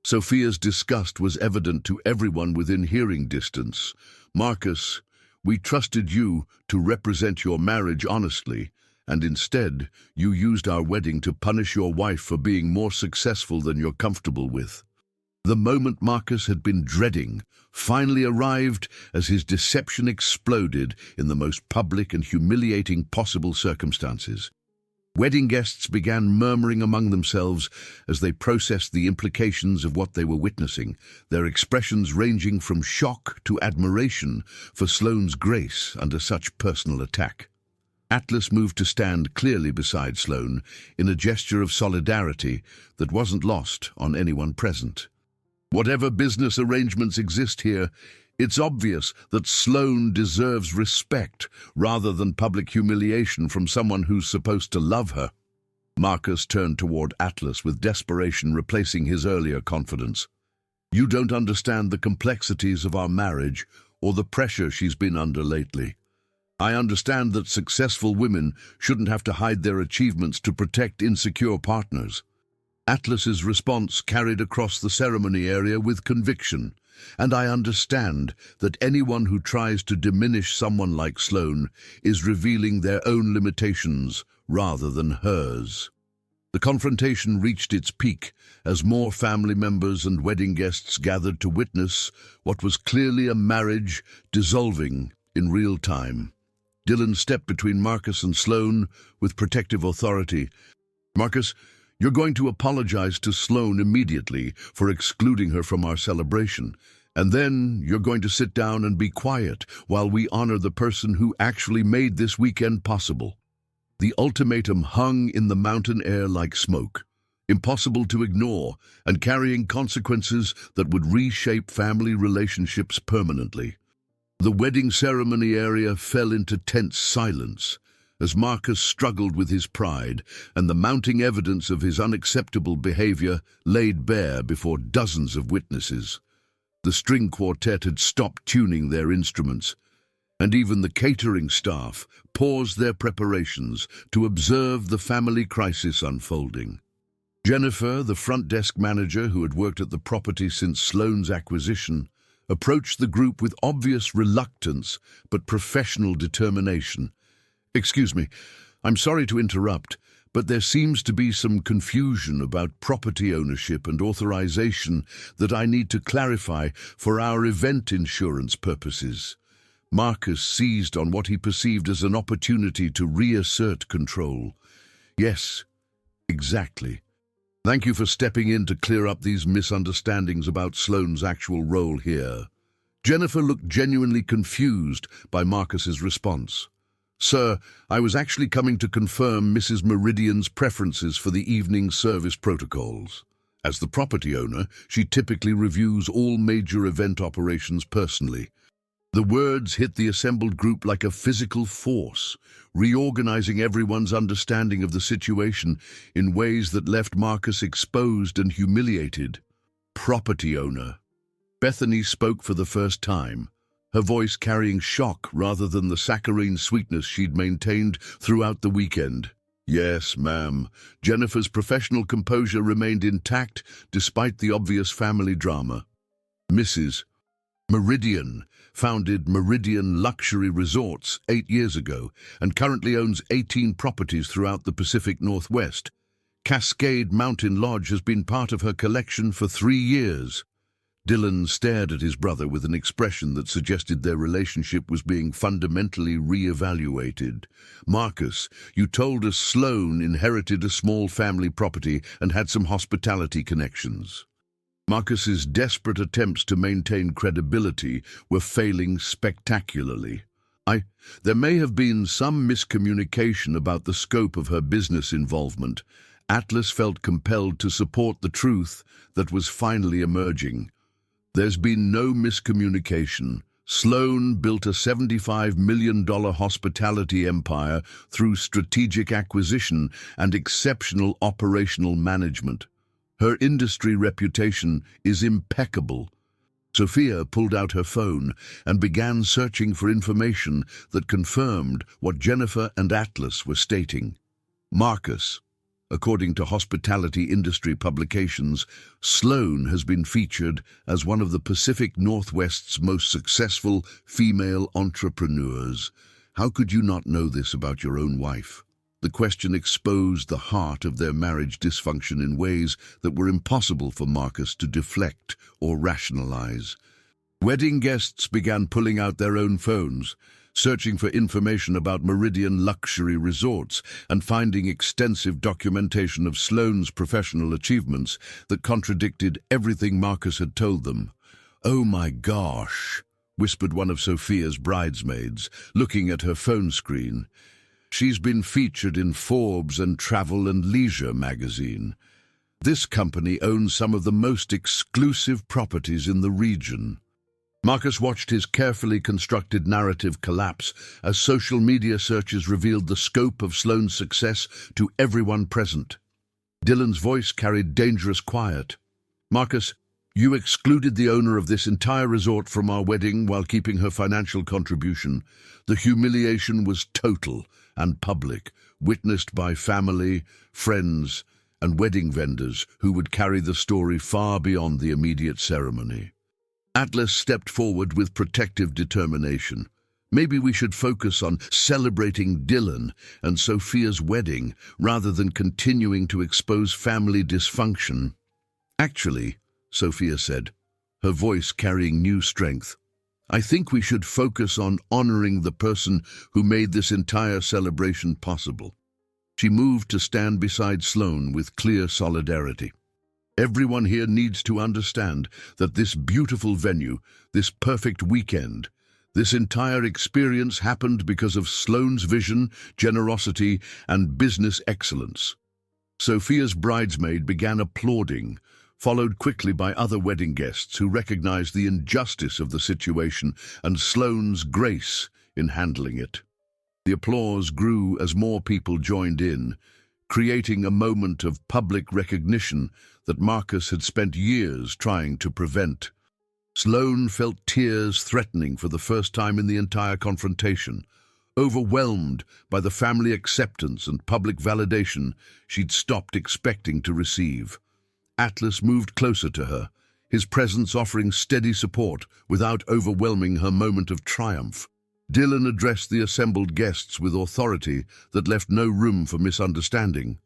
S1: Sophia's disgust was evident to everyone within hearing distance. Marcus, we trusted you to represent your marriage honestly, and instead you used our wedding to punish your wife for being more successful than you're comfortable with. The moment Marcus had been dreading finally arrived as his deception exploded in the most public and humiliating possible circumstances. Wedding guests began murmuring among themselves as they processed the implications of what they were witnessing, their expressions ranging from shock to admiration for Sloane's grace under such personal attack. Atlas moved to stand clearly beside Sloan in a gesture of solidarity that wasn't lost on anyone present. Whatever business arrangements exist here, it's obvious that Sloan deserves respect rather than public humiliation from someone who's supposed to love her. Marcus turned toward Atlas with desperation replacing his earlier confidence. You don't understand the complexities of our marriage or the pressure she's been under lately. I understand that successful women shouldn't have to hide their achievements to protect insecure partners. Atlas's response carried across the ceremony area with conviction, and I understand that anyone who tries to diminish someone like Sloan is revealing their own limitations rather than hers. The confrontation reached its peak as more family members and wedding guests gathered to witness what was clearly a marriage dissolving in real time. Dylan stepped between Marcus and Sloan with protective authority. Marcus, you're going to apologize to Sloan immediately for excluding her from our celebration, and then you're going to sit down and be quiet while we honor the person who actually made this weekend possible. The ultimatum hung in the mountain air like smoke, impossible to ignore and carrying consequences that would reshape family relationships permanently. The wedding ceremony area fell into tense silence as Marcus struggled with his pride and the mounting evidence of his unacceptable behavior laid bare before dozens of witnesses. The string quartet had stopped tuning their instruments, and even the catering staff paused their preparations to observe the family crisis unfolding. Jennifer, the front desk manager who had worked at the property since Sloan's acquisition, approached the group with obvious reluctance but professional determination. Excuse me, I'm sorry to interrupt, but there seems to be some confusion about property ownership and authorization that I need to clarify for our event insurance purposes. Marcus seized on what he perceived as an opportunity to reassert control. Yes, exactly. Thank you for stepping in to clear up these misunderstandings about Sloan's actual role here. Jennifer looked genuinely confused by Marcus's response. Sir, I was actually coming to confirm Mrs. Meridian's preferences for the evening service protocols. As the property owner, she typically reviews all major event operations personally. The words hit the assembled group like a physical force, reorganizing everyone's understanding of the situation in ways that left Marcus exposed and humiliated. Property owner. Bethany spoke for the first time, her voice carrying shock rather than the saccharine sweetness she'd maintained throughout the weekend. Yes, ma'am. Jennifer's professional composure remained intact despite the obvious family drama. Mrs. Meridian founded Meridian Luxury Resorts 8 years ago and currently owns 18 properties throughout the Pacific Northwest. Cascade Mountain Lodge has been part of her collection for 3 years. Dylan stared at his brother with an expression that suggested their relationship was being fundamentally re-evaluated. "Marcus, you told us Sloan inherited a small family property and had some hospitality connections." Marcus's desperate attempts to maintain credibility were failing spectacularly. There may have been some miscommunication about the scope of her business involvement. Atlas felt compelled to support the truth that was finally emerging. There's been no miscommunication. Sloan built a $75 million hospitality empire through strategic acquisition and exceptional operational management. Her industry reputation is impeccable. Sophia pulled out her phone and began searching for information that confirmed what Jennifer and Atlas were stating. Marcus. According to hospitality industry publications, Sloan has been featured as one of the Pacific Northwest's most successful female entrepreneurs. How could you not know this about your own wife? The question exposed the heart of their marriage dysfunction in ways that were impossible for Marcus to deflect or rationalize. Wedding guests began pulling out their own phones, searching for information about Meridian Luxury Resorts and finding extensive documentation of Sloan's professional achievements that contradicted everything Marcus had told them. "Oh my gosh," whispered one of Sophia's bridesmaids, looking at her phone screen. "She's been featured in Forbes and Travel and Leisure magazine. This company owns some of the most exclusive properties in the region." Marcus watched his carefully constructed narrative collapse as social media searches revealed the scope of Sloan's success to everyone present. Dylan's voice carried dangerous quiet. "Marcus, you excluded the owner of this entire resort from our wedding while keeping her financial contribution. The humiliation was total and public, witnessed by family, friends, and wedding vendors who would carry the story far beyond the immediate ceremony." Atlas stepped forward with protective determination. "Maybe we should focus on celebrating Dylan and Sophia's wedding rather than continuing to expose family dysfunction." "Actually," Sophia said, her voice carrying new strength, "I think we should focus on honoring the person who made this entire celebration possible." She moved to stand beside Sloan with clear solidarity. "Everyone here needs to understand that this beautiful venue, this perfect weekend, this entire experience happened because of Sloan's vision, generosity, and business excellence." Sophia's bridesmaid began applauding, followed quickly by other wedding guests who recognized the injustice of the situation and Sloan's grace in handling it. The applause grew as more people joined in, creating a moment of public recognition that Marcus had spent years trying to prevent. Sloan felt tears threatening for the first time in the entire confrontation. Overwhelmed by the family acceptance and public validation she'd stopped expecting to receive. Atlas moved closer to her, his presence offering steady support without overwhelming her moment of triumph. Dylan addressed the assembled guests with authority that left no room for misunderstanding.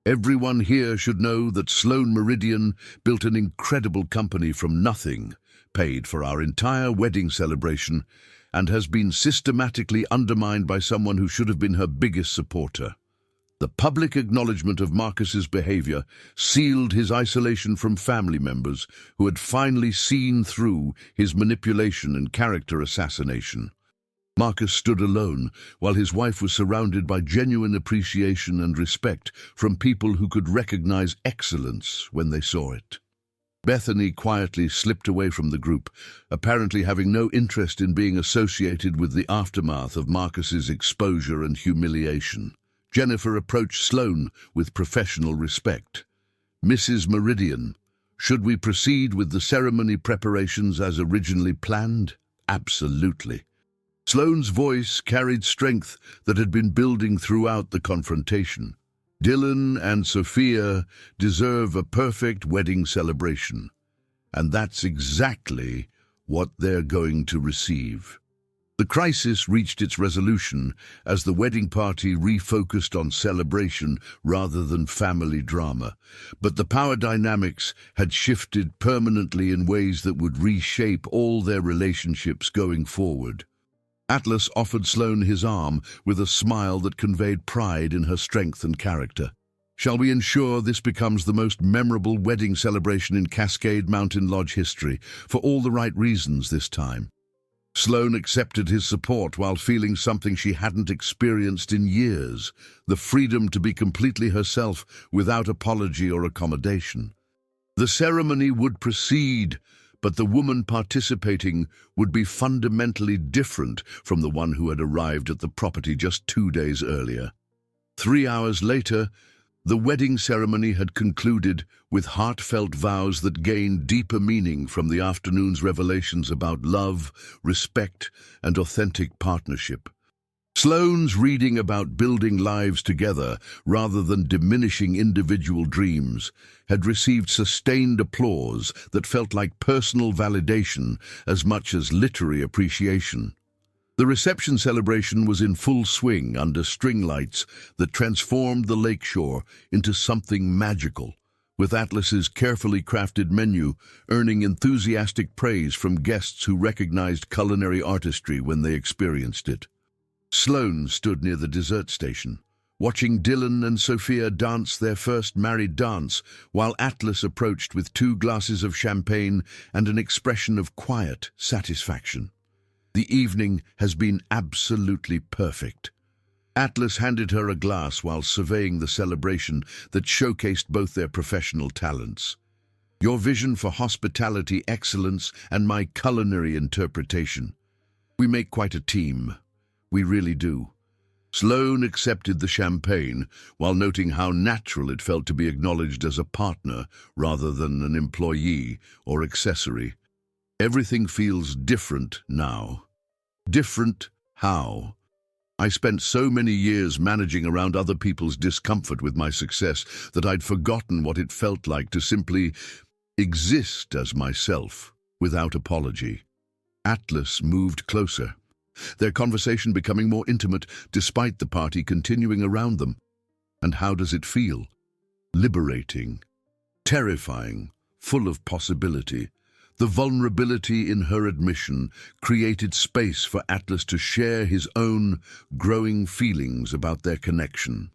S1: "Everyone here should know that Sloan Meridian built an incredible company from nothing, paid for our entire wedding celebration, and has been systematically undermined by someone who should have been her biggest supporter." The public acknowledgement of Marcus's behavior sealed his isolation from family members who had finally seen through his manipulation and character assassination. Marcus stood alone while his wife was surrounded by genuine appreciation and respect from people who could recognize excellence when they saw it. Bethany quietly slipped away from the group, apparently having no interest in being associated with the aftermath of Marcus's exposure and humiliation. Jennifer approached Sloan with professional respect. "Mrs. Meridian, should we proceed with the ceremony preparations as originally planned?" "Absolutely." Sloan's voice carried strength that had been building throughout the confrontation. "Dylan and Sophia deserve a perfect wedding celebration, and that's exactly what they're going to receive." The crisis reached its resolution as the wedding party refocused on celebration rather than family drama. But the power dynamics had shifted permanently in ways that would reshape all their relationships going forward. Atlas offered Sloan his arm with a smile that conveyed pride in her strength and character. "Shall we ensure this becomes the most memorable wedding celebration in Cascade Mountain Lodge history, for all the right reasons this time?" Sloan accepted his support while feeling something she hadn't experienced in years, the freedom to be completely herself without apology or accommodation. The ceremony would proceed, but the woman participating would be fundamentally different from the one who had arrived at the property just 2 days earlier. 3 hours later, the wedding ceremony had concluded with heartfelt vows that gained deeper meaning from the afternoon's revelations about love, respect, and authentic partnership. Sloan's reading about building lives together rather than diminishing individual dreams had received sustained applause that felt like personal validation as much as literary appreciation. The reception celebration was in full swing under string lights that transformed the lakeshore into something magical, with Atlas's carefully crafted menu earning enthusiastic praise from guests who recognized culinary artistry when they experienced it. Sloan stood near the dessert station, watching Dylan and Sophia dance their first married dance, while Atlas approached with 2 glasses of champagne and an expression of quiet satisfaction. "The evening has been absolutely perfect." Atlas handed her a glass while surveying the celebration that showcased both their professional talents. "Your vision for hospitality excellence and my culinary interpretation. We make quite a team. We really do." Sloan accepted the champagne while noting how natural it felt to be acknowledged as a partner rather than an employee or accessory. "Everything feels different now." "Different how?" "I spent so many years managing around other people's discomfort with my success that I'd forgotten what it felt like to simply exist as myself without apology." Atlas moved closer, their conversation becoming more intimate despite the party continuing around them. "And how does it feel?" "Liberating, terrifying, full of possibility." The vulnerability in her admission created space for Atlas to share his own growing feelings about their connection.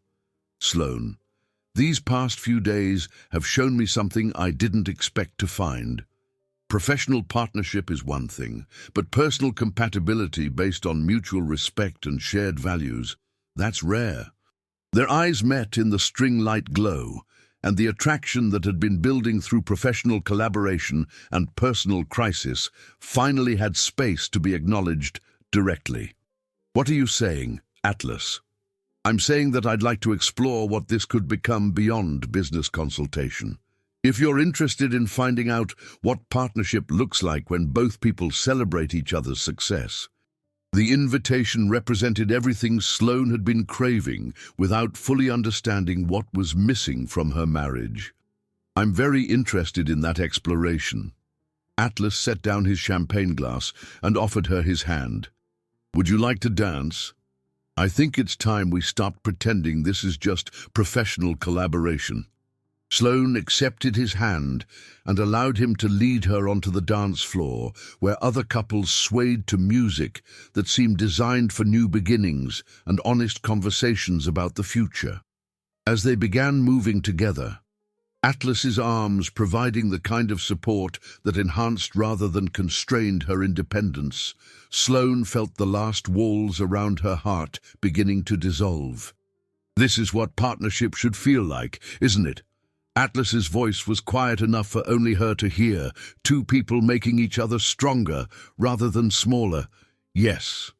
S1: "Sloan, these past few days have shown me something I didn't expect to find. Professional partnership is one thing, but personal compatibility based on mutual respect and shared values, that's rare." Their eyes met in the string-light glow, and the attraction that had been building through professional collaboration and personal crisis finally had space to be acknowledged directly. "What are you saying, Atlas?" "I'm saying that I'd like to explore what this could become beyond business consultation. If you're interested in finding out what partnership looks like when both people celebrate each other's success." The invitation represented everything Sloan had been craving without fully understanding what was missing from her marriage. "I'm very interested in that exploration." Atlas set down his champagne glass and offered her his hand. "Would you like to dance? I think it's time we stopped pretending this is just professional collaboration." Sloan accepted his hand and allowed him to lead her onto the dance floor, where other couples swayed to music that seemed designed for new beginnings and honest conversations about the future. As they began moving together, Atlas's arms providing the kind of support that enhanced rather than constrained her independence, Sloan felt the last walls around her heart beginning to dissolve. "This is what partnership should feel like, isn't it?" Atlas's voice was quiet enough for only her to hear, 2 people making each other stronger rather than smaller. "Yes,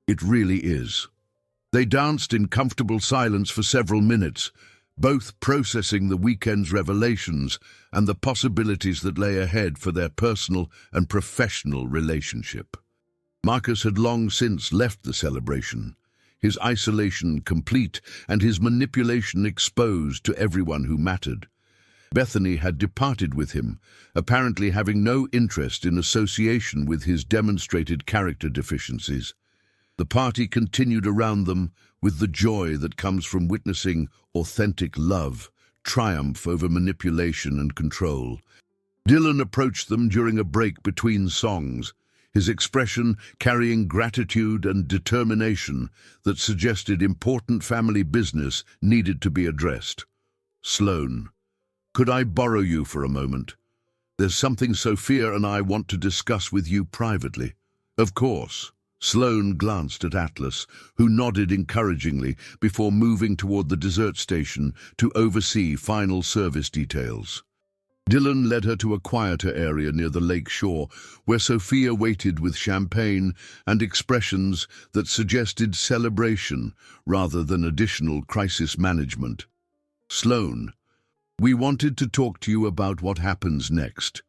S1: it really is." They danced in comfortable silence for several minutes, both processing the weekend's revelations and the possibilities that lay ahead for their personal and professional relationship. Marcus had long since left the celebration, his isolation complete and his manipulation exposed to everyone who mattered. Bethany had departed with him, apparently having no interest in association with his demonstrated character deficiencies. The party continued around them with the joy that comes from witnessing authentic love triumph over manipulation and control. Dylan approached them during a break between songs, his expression carrying gratitude and determination that suggested important family business needed to be addressed. "Sloan, could I borrow you for a moment? There's something Sophia and I want to discuss with you privately." "Of course." Sloan glanced at Atlas, who nodded encouragingly before moving toward the dessert station to oversee final service details. Dylan led her to a quieter area near the lake shore, where Sophia waited with champagne and expressions that suggested celebration rather than additional crisis management. "Sloan, we wanted to talk to you about what happens next."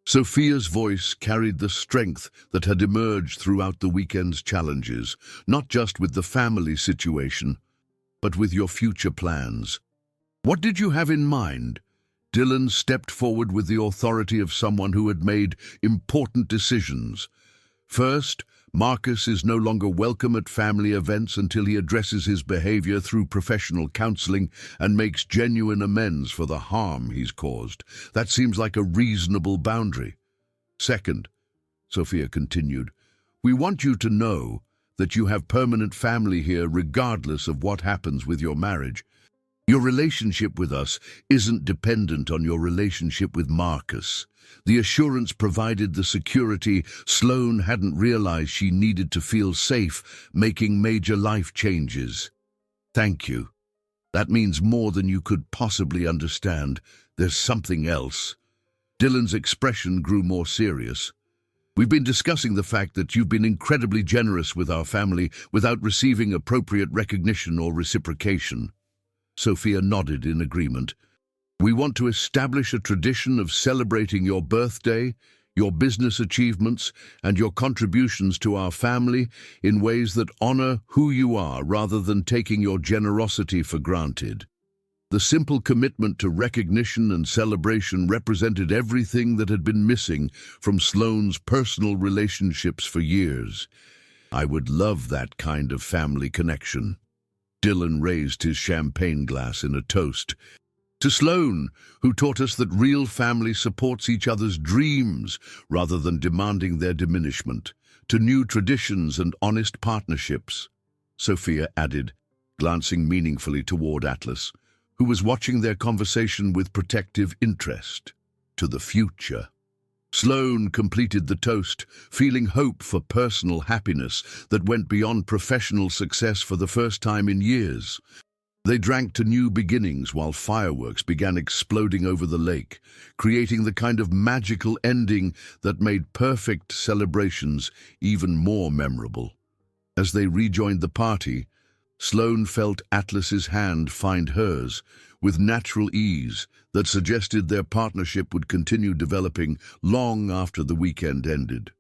S1: Sophia's voice carried the strength that had emerged throughout the weekend's challenges, not just with the family situation, but with your future plans. "What did you have in mind?" Dylan stepped forward with the authority of someone who had made important decisions. "First, Marcus is no longer welcome at family events until he addresses his behavior through professional counseling and makes genuine amends for the harm he's caused. That seems like a reasonable boundary. Second," Sophia continued, "we want you to know that you have permanent family here regardless of what happens with your marriage. Your relationship with us isn't dependent on your relationship with Marcus." The assurance provided the security Sloan hadn't realized she needed to feel safe making major life changes. "Thank you. That means more than you could possibly understand. There's something else." Dylan's expression grew more serious. "We've been discussing the fact that you've been incredibly generous with our family without receiving appropriate recognition or reciprocation." Sophia nodded in agreement. "We want to establish a tradition of celebrating your birthday, your business achievements, and your contributions to our family in ways that honor who you are rather than taking your generosity for granted." The simple commitment to recognition and celebration represented everything that had been missing from Sloan's personal relationships for years. "I would love that kind of family connection." Dylan raised his champagne glass in a toast. "To Sloan, who taught us that real family supports each other's dreams rather than demanding their diminishment. To new traditions and honest partnerships," Sophia added, glancing meaningfully toward Atlas, who was watching their conversation with protective interest. "To the future." Sloan completed the toast, feeling hope for personal happiness that went beyond professional success for the first time in years. They drank to new beginnings while fireworks began exploding over the lake, creating the kind of magical ending that made perfect celebrations even more memorable. As they rejoined the party, Sloan felt Atlas's hand find hers with natural ease that suggested their partnership would continue developing long after the weekend ended.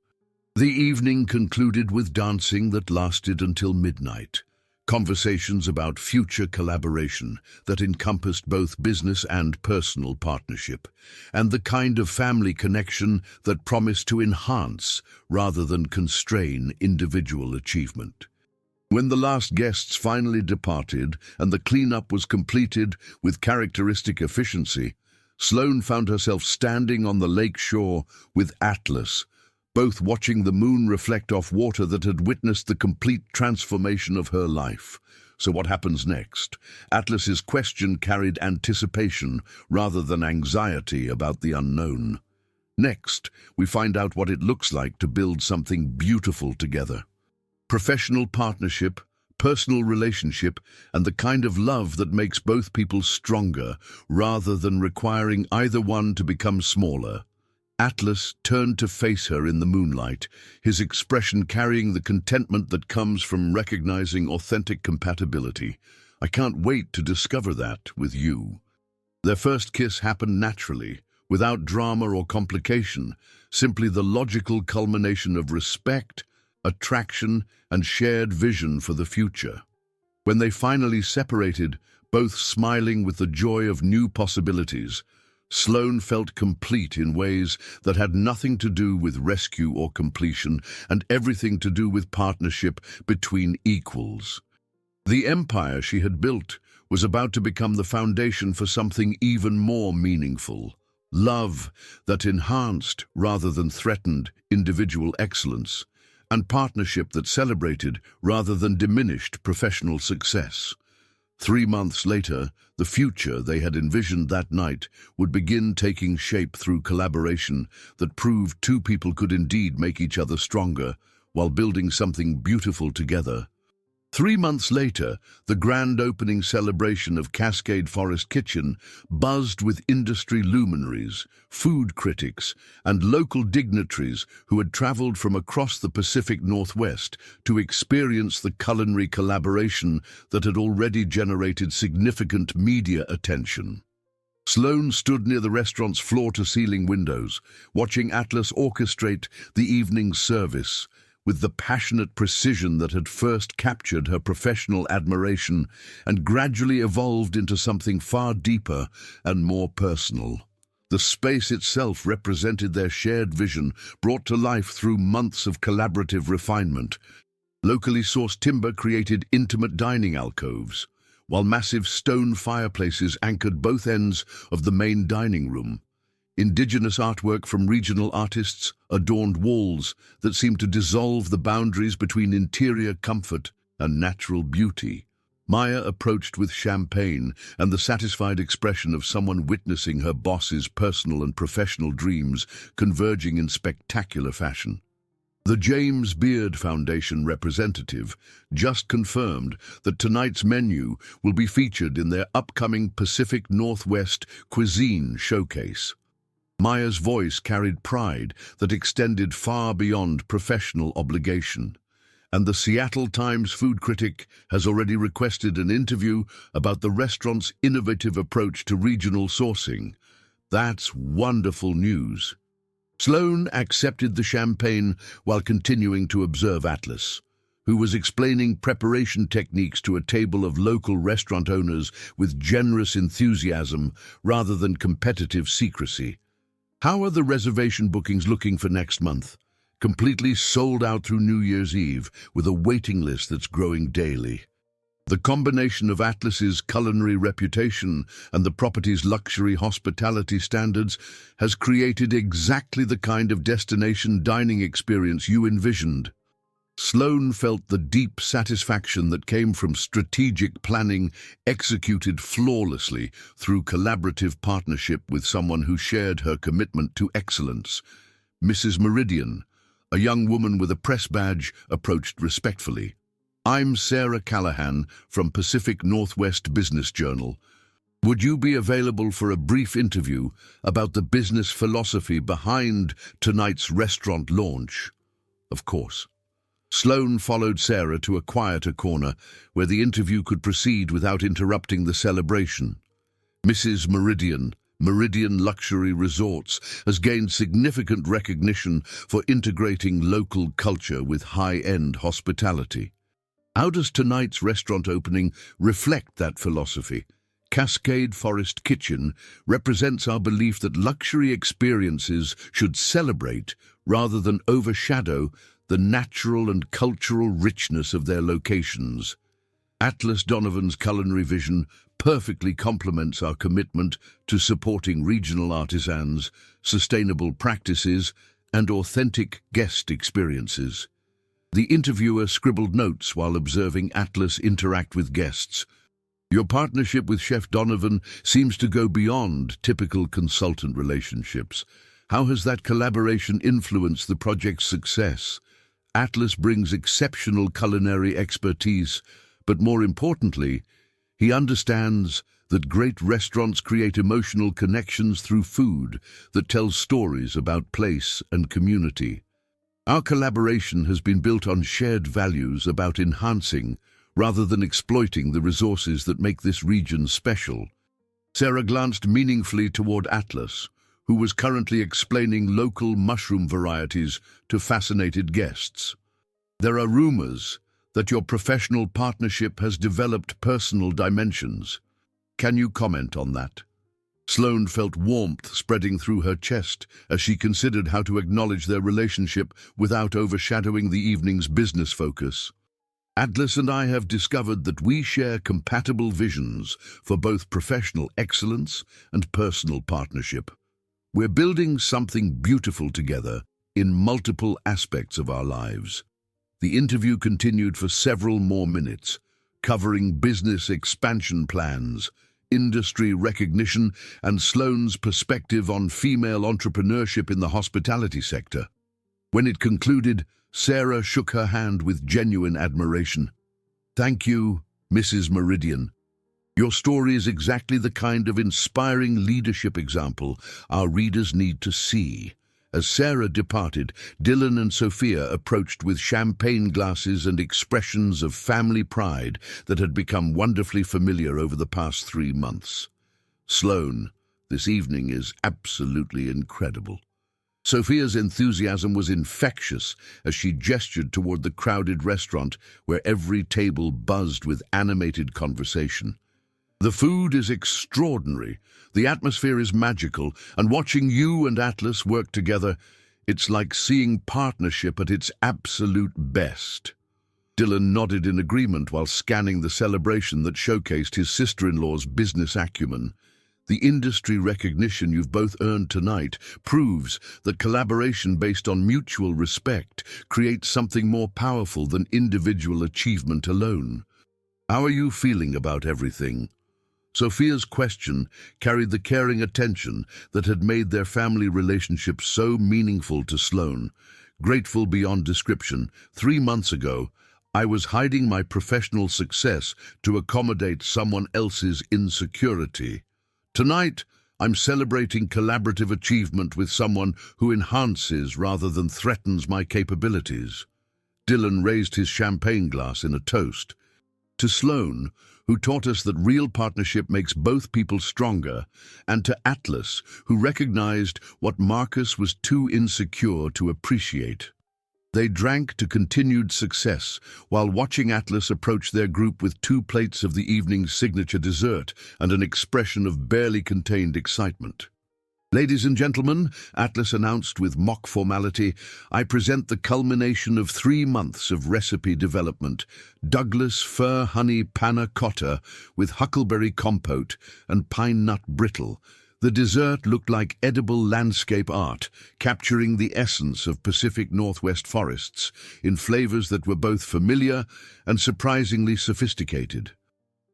S1: The evening concluded with dancing that lasted until midnight. Conversations about future collaboration that encompassed both business and personal partnership, and the kind of family connection that promised to enhance rather than constrain individual achievement. When the last guests finally departed and the cleanup was completed with characteristic efficiency, Sloan found herself standing on the lake shore with Atlas, both watching the moon reflect off water that had witnessed the complete transformation of her life. "So what happens next?" Atlas's question carried anticipation rather than anxiety about the unknown. "Next, we find out what it looks like to build something beautiful together. Professional partnership, personal relationship, and the kind of love that makes both people stronger rather than requiring either one to become smaller." Atlas turned to face her in the moonlight, his expression carrying the contentment that comes from recognizing authentic compatibility. "I can't wait to discover that with you." Their first kiss happened naturally, without drama or complication, simply the logical culmination of respect, attraction, and shared vision for the future. When they finally separated, both smiling with the joy of new possibilities, Sloan felt complete in ways that had nothing to do with rescue or completion and everything to do with partnership between equals. The empire she had built was about to become the foundation for something even more meaningful. Love that enhanced rather than threatened individual excellence, and partnership that celebrated rather than diminished professional success. 3 months later, the future they had envisioned that night would begin taking shape through collaboration that proved two people could indeed make each other stronger while building something beautiful together. 3 months later, the grand opening celebration of Cascade Forest Kitchen buzzed with industry luminaries, food critics, and local dignitaries who had traveled from across the Pacific Northwest to experience the culinary collaboration that had already generated significant media attention. Sloan stood near the restaurant's floor-to-ceiling windows, watching Atlas orchestrate the evening's service, with the passionate precision that had first captured her professional admiration and gradually evolved into something far deeper and more personal. The space itself represented their shared vision, brought to life through months of collaborative refinement. Locally sourced timber created intimate dining alcoves, while massive stone fireplaces anchored both ends of the main dining room. Indigenous artwork from regional artists adorned walls that seemed to dissolve the boundaries between interior comfort and natural beauty. Maya approached with champagne and the satisfied expression of someone witnessing her boss's personal and professional dreams converging in spectacular fashion. The James Beard Foundation representative just confirmed that tonight's menu will be featured in their upcoming Pacific Northwest Cuisine Showcase. Maya's voice carried pride that extended far beyond professional obligation, and the Seattle Times food critic has already requested an interview about the restaurant's innovative approach to regional sourcing. That's wonderful news. Sloan accepted the champagne while continuing to observe Atlas, who was explaining preparation techniques to a table of local restaurant owners with generous enthusiasm rather than competitive secrecy. How are the reservation bookings looking for next month? Completely sold out through New Year's Eve, with a waiting list that's growing daily. The combination of Atlas's culinary reputation and the property's luxury hospitality standards has created exactly the kind of destination dining experience you envisioned. Sloan felt the deep satisfaction that came from strategic planning executed flawlessly through collaborative partnership with someone who shared her commitment to excellence. Mrs. Meridian, a young woman with a press badge, approached respectfully. "I'm Sarah Callahan from Pacific Northwest Business Journal. Would you be available for a brief interview about the business philosophy behind tonight's restaurant launch?" Of course. Sloan followed Sarah to a quieter corner where the interview could proceed without interrupting the celebration. Mrs. Meridian, Meridian Luxury Resorts, has gained significant recognition for integrating local culture with high-end hospitality. How does tonight's restaurant opening reflect that philosophy? Cascade Forest Kitchen represents our belief that luxury experiences should celebrate rather than overshadow the natural and cultural richness of their locations. Atlas Donovan's culinary vision perfectly complements our commitment to supporting regional artisans, sustainable practices, and authentic guest experiences. The interviewer scribbled notes while observing Atlas interact with guests. "Your partnership with Chef Donovan seems to go beyond typical consultant relationships. How has that collaboration influenced the project's success?" Atlas brings exceptional culinary expertise, but more importantly, he understands that great restaurants create emotional connections through food that tells stories about place and community. Our collaboration has been built on shared values about enhancing, rather than exploiting, the resources that make this region special. Sarah glanced meaningfully toward Atlas, who was currently explaining local mushroom varieties to fascinated guests. "There are rumors that your professional partnership has developed personal dimensions. Can you comment on that?" Sloan felt warmth spreading through her chest as she considered how to acknowledge their relationship without overshadowing the evening's business focus. Atlas and I have discovered that we share compatible visions for both professional excellence and personal partnership. We're building something beautiful together in multiple aspects of our lives. The interview continued for several more minutes, covering business expansion plans, industry recognition, and Sloan's perspective on female entrepreneurship in the hospitality sector. When it concluded, Sarah shook her hand with genuine admiration. "Thank you, Mrs. Meridian. Your story is exactly the kind of inspiring leadership example our readers need to see." As Sarah departed, Dylan and Sophia approached with champagne glasses and expressions of family pride that had become wonderfully familiar over the past 3 months. "Sloan, this evening is absolutely incredible." Sophia's enthusiasm was infectious as she gestured toward the crowded restaurant where every table buzzed with animated conversation. "The food is extraordinary, the atmosphere is magical, and watching you and Atlas work together, it's like seeing partnership at its absolute best." Dylan nodded in agreement while scanning the celebration that showcased his sister-in-law's business acumen. "The industry recognition you've both earned tonight proves that collaboration based on mutual respect creates something more powerful than individual achievement alone. How are you feeling about everything?" Sophia's question carried the caring attention that had made their family relationship so meaningful to Sloan. "Grateful beyond description. 3 months ago, I was hiding my professional success to accommodate someone else's insecurity. Tonight, I'm celebrating collaborative achievement with someone who enhances rather than threatens my capabilities." Dylan raised his champagne glass in a toast. "To Sloan, who taught us that real partnership makes both people stronger, and to Atlas, who recognized what Marcus was too insecure to appreciate." They drank to continued success, while watching Atlas approach their group with 2 plates of the evening's signature dessert and an expression of barely contained excitement. "Ladies and gentlemen," Atlas announced with mock formality, "I present the culmination of 3 months of recipe development, Douglas fir honey panna cotta with huckleberry compote and pine nut brittle." The dessert looked like edible landscape art, capturing the essence of Pacific Northwest forests in flavors that were both familiar and surprisingly sophisticated.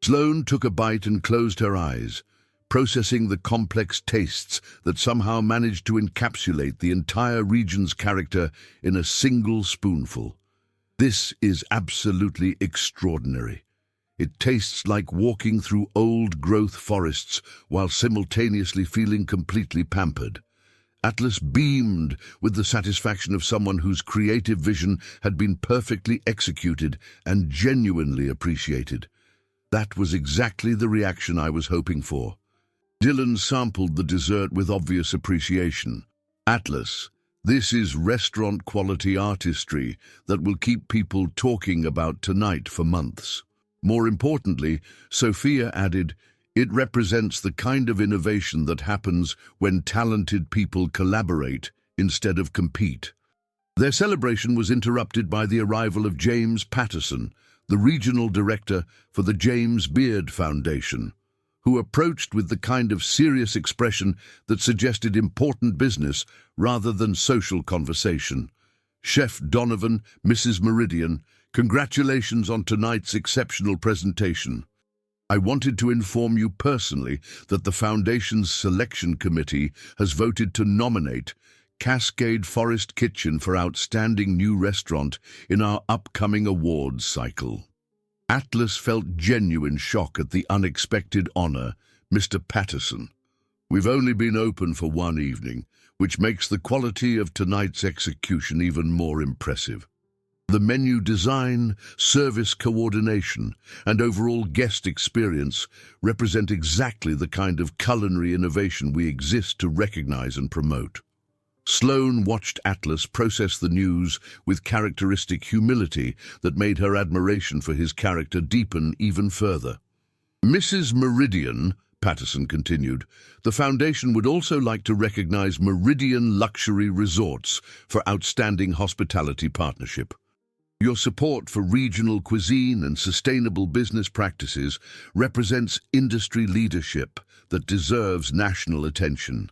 S1: Sloan took a bite and closed her eyes, processing the complex tastes that somehow managed to encapsulate the entire region's character in a single spoonful. "This is absolutely extraordinary. It tastes like walking through old-growth forests while simultaneously feeling completely pampered." Atlas beamed with the satisfaction of someone whose creative vision had been perfectly executed and genuinely appreciated. "That was exactly the reaction I was hoping for." Dylan sampled the dessert with obvious appreciation. "Atlas, this is restaurant-quality artistry that will keep people talking about tonight for months." More importantly, Sophia added, "It represents the kind of innovation that happens when talented people collaborate instead of compete." Their celebration was interrupted by the arrival of James Patterson, the regional director for the James Beard Foundation, who approached with the kind of serious expression that suggested important business rather than social conversation. "Chef Donovan, Mrs. Meridian, congratulations on tonight's exceptional presentation. I wanted to inform you personally that the Foundation's selection committee has voted to nominate Cascade Forest Kitchen for Outstanding New Restaurant in our upcoming awards cycle." Atlas felt genuine shock at the unexpected honor. "Mr. Patterson, we've only been open for 1 evening, which makes the quality of tonight's execution even more impressive. The menu design, service coordination, and overall guest experience represent exactly the kind of culinary innovation we exist to recognize and promote." Sloan watched Atlas process the news with characteristic humility that made her admiration for his character deepen even further. "Mrs. Meridian, Patterson continued, the Foundation would also like to recognize Meridian Luxury Resorts for outstanding hospitality partnership. Your support for regional cuisine and sustainable business practices represents industry leadership that deserves national attention.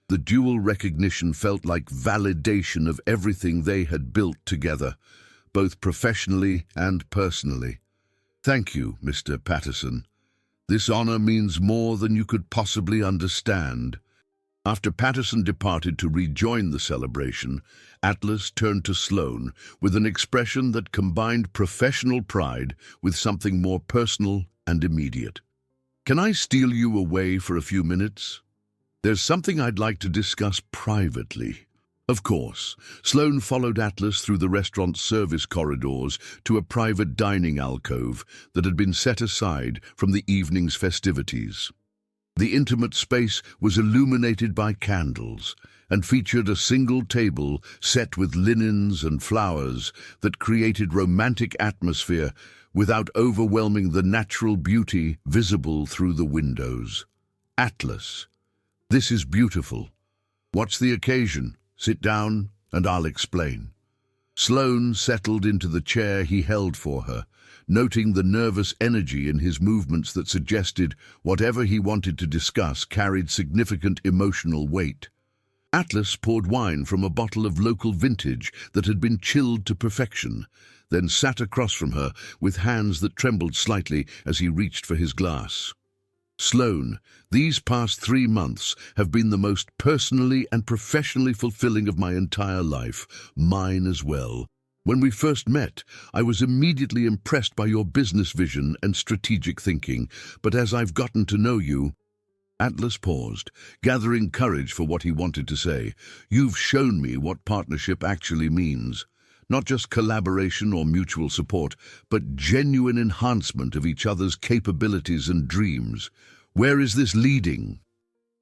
S1: The dual recognition felt like validation of everything they had built together, both professionally and personally. Thank you, Mr. Patterson. This honor means more than you could possibly understand. After Patterson departed to rejoin the celebration, Atlas turned to Sloan with an expression that combined professional pride with something more personal and immediate. Can I steal you away for a few minutes? There's something I'd like to discuss privately. Of course, Sloan followed Atlas through the restaurant's service corridors to a private dining alcove that had been set aside from the evening's festivities. The intimate space was illuminated by candles and featured a single table set with linens and flowers that created romantic atmosphere without overwhelming the natural beauty visible through the windows. Atlas, this is beautiful. What's the occasion? Sit down and I'll explain. Sloan settled into the chair he held for her, noting the nervous energy in his movements that suggested whatever he wanted to discuss carried significant emotional weight. Atlas poured wine from a bottle of local vintage that had been chilled to perfection, then sat across from her with hands that trembled slightly as he reached for his glass. Sloan, these past 3 months have been the most personally and professionally fulfilling of my entire life, mine as well. When we first met, I was immediately impressed by your business vision and strategic thinking, but as I've gotten to know you, Atlas paused, gathering courage for what he wanted to say. You've shown me what partnership actually means. Not just collaboration or mutual support, but genuine enhancement of each other's capabilities and dreams. Where is this leading?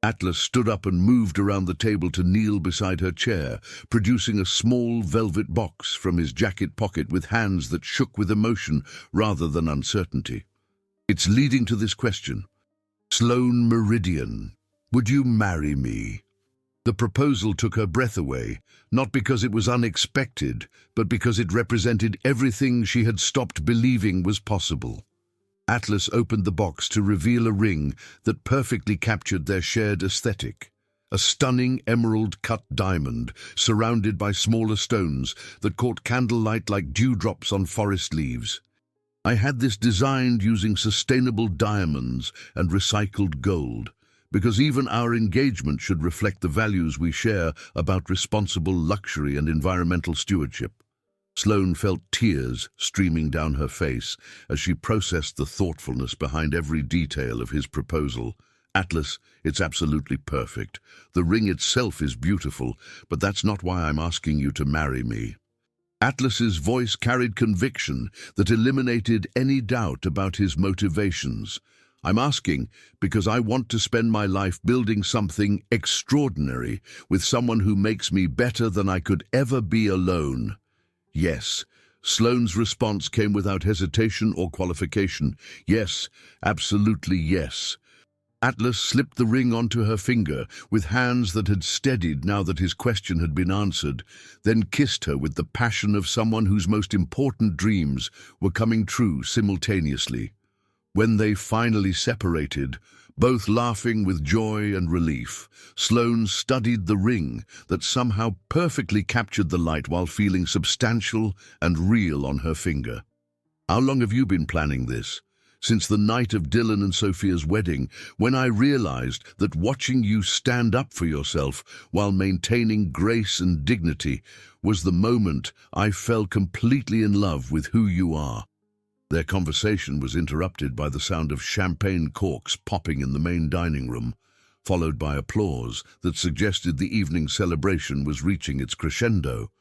S1: Atlas stood up and moved around the table to kneel beside her chair, producing a small velvet box from his jacket pocket with hands that shook with emotion rather than uncertainty. It's leading to this question. Sloan Meridian, would you marry me? The proposal took her breath away, not because it was unexpected, but because it represented everything she had stopped believing was possible. Atlas opened the box to reveal a ring that perfectly captured their shared aesthetic. A stunning emerald-cut diamond, surrounded by smaller stones that caught candlelight like dewdrops on forest leaves. I had this designed using sustainable diamonds and recycled gold, because even our engagement should reflect the values we share about responsible luxury and environmental stewardship. Sloan felt tears streaming down her face as she processed the thoughtfulness behind every detail of his proposal. Atlas, it's absolutely perfect. The ring itself is beautiful, but that's not why I'm asking you to marry me. Atlas's voice carried conviction that eliminated any doubt about his motivations. I'm asking because I want to spend my life building something extraordinary with someone who makes me better than I could ever be alone. Yes. Sloan's response came without hesitation or qualification. Yes, absolutely yes. Atlas slipped the ring onto her finger with hands that had steadied now that his question had been answered, then kissed her with the passion of someone whose most important dreams were coming true simultaneously. When they finally separated, both laughing with joy and relief, Sloan studied the ring that somehow perfectly captured the light while feeling substantial and real on her finger. How long have you been planning this? Since the night of Dylan and Sophia's wedding, when I realized that watching you stand up for yourself while maintaining grace and dignity was the moment I fell completely in love with who you are. Their conversation was interrupted by the sound of champagne corks popping in the main dining room, followed by applause that suggested the evening's celebration was reaching its crescendo.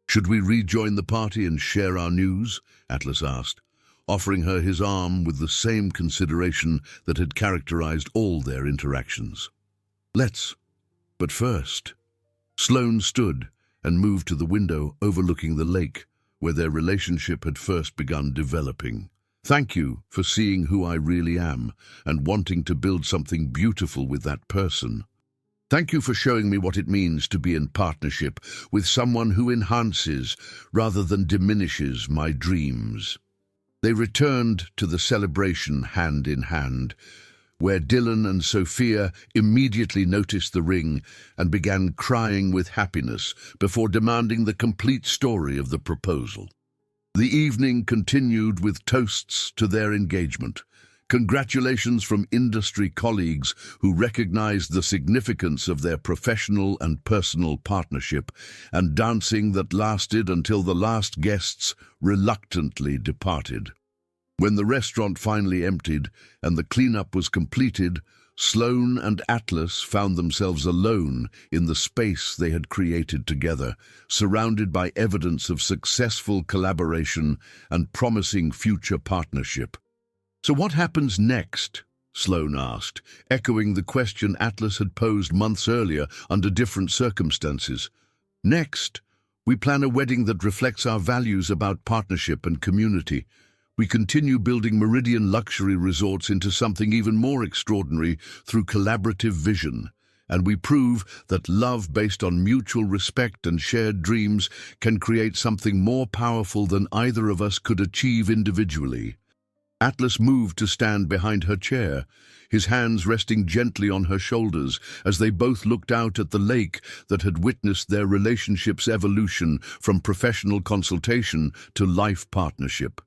S1: Should we rejoin the party and share our news? Atlas asked, offering her his arm with the same consideration that had characterized all their interactions. Let's. But first. Sloan stood and moved to the window overlooking the lake, where their relationship had first begun developing. Thank you for seeing who I really am and wanting to build something beautiful with that person. Thank you for showing me what it means to be in partnership with someone who enhances rather than diminishes my dreams. They returned to the celebration hand in hand, where Dylan and Sophia immediately noticed the ring and began crying with happiness before demanding the complete story of the proposal. The evening continued with toasts to their engagement, congratulations from industry colleagues who recognized the significance of their professional and personal partnership, and dancing that lasted until the last guests reluctantly departed. When the restaurant finally emptied and the cleanup was completed, Sloan and Atlas found themselves alone in the space they had created together, surrounded by evidence of successful collaboration and promising future partnership. "So what happens next?" Sloan asked, echoing the question Atlas had posed months earlier under different circumstances. "Next, we plan a wedding that reflects our values about partnership and community. We continue building Meridian Luxury Resorts into something even more extraordinary through collaborative vision, and we prove that love based on mutual respect and shared dreams can create something more powerful than either of us could achieve individually." Atlas moved to stand behind her chair, his hands resting gently on her shoulders as they both looked out at the lake that had witnessed their relationship's evolution from professional consultation to life partnership.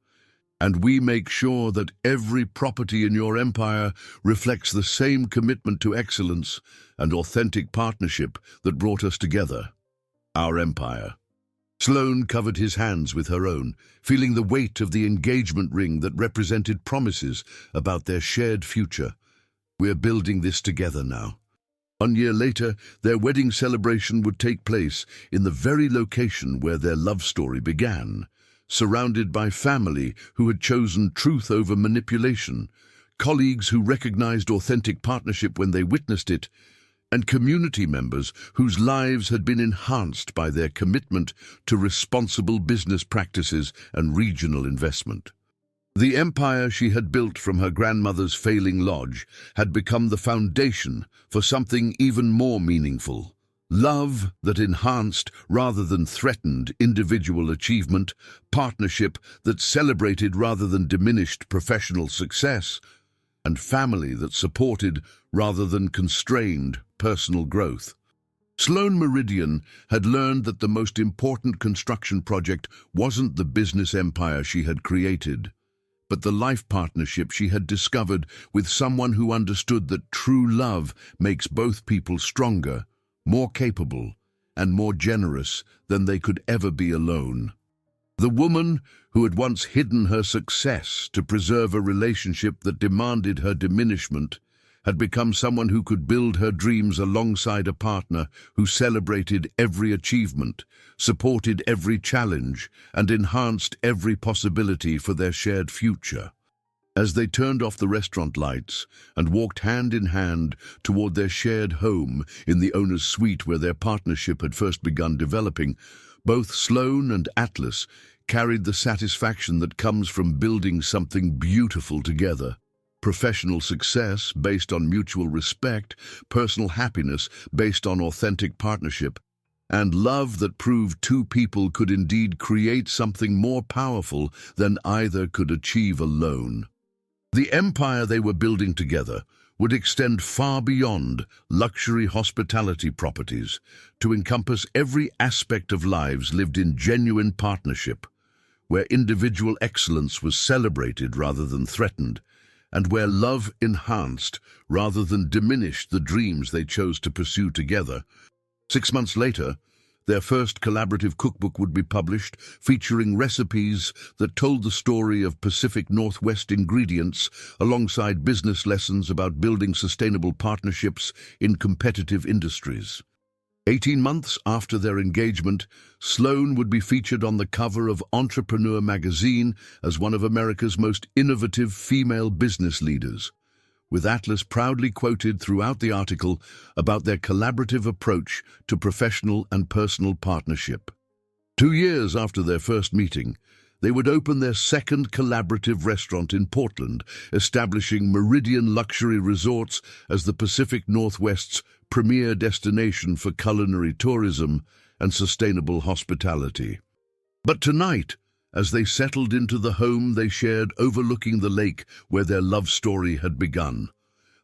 S1: "And we make sure that every property in your empire reflects the same commitment to excellence and authentic partnership that brought us together, our empire." Sloan covered his hands with her own, feeling the weight of the engagement ring that represented promises about their shared future. "We're building this together now." 1 year later, their wedding celebration would take place in the very location where their love story began, surrounded by family who had chosen truth over manipulation, colleagues who recognized authentic partnership when they witnessed it, and community members whose lives had been enhanced by their commitment to responsible business practices and regional investment. The empire she had built from her grandmother's failing lodge had become the foundation for something even more meaningful. Love that enhanced rather than threatened individual achievement, partnership that celebrated rather than diminished professional success, and family that supported rather than constrained personal growth. Sloan Meridian had learned that the most important construction project wasn't the business empire she had created, but the life partnership she had discovered with someone who understood that true love makes both people stronger, more capable, and more generous than they could ever be alone. The woman who had once hidden her success to preserve a relationship that demanded her diminishment had become someone who could build her dreams alongside a partner who celebrated every achievement, supported every challenge, and enhanced every possibility for their shared future. As they turned off the restaurant lights and walked hand in hand toward their shared home in the owner's suite where their partnership had first begun developing, both Sloan and Atlas carried the satisfaction that comes from building something beautiful together. Professional success based on mutual respect, personal happiness based on authentic partnership, and love that proved two people could indeed create something more powerful than either could achieve alone. The empire they were building together would extend far beyond luxury hospitality properties to encompass every aspect of lives lived in genuine partnership, where individual excellence was celebrated rather than threatened, and where love enhanced rather than diminished the dreams they chose to pursue together. 6 months later, their first collaborative cookbook would be published, featuring recipes that told the story of Pacific Northwest ingredients alongside business lessons about building sustainable partnerships in competitive industries. 18 months after their engagement, Sloan would be featured on the cover of Entrepreneur magazine as one of America's most innovative female business leaders, with Atlas proudly quoted throughout the article about their collaborative approach to professional and personal partnership. 2 years after their first meeting, They would open their second collaborative restaurant in Portland, establishing Meridian Luxury Resorts as the Pacific Northwest's premier destination for culinary tourism and sustainable hospitality. But tonight, as they settled into the home they shared overlooking the lake where their love story had begun,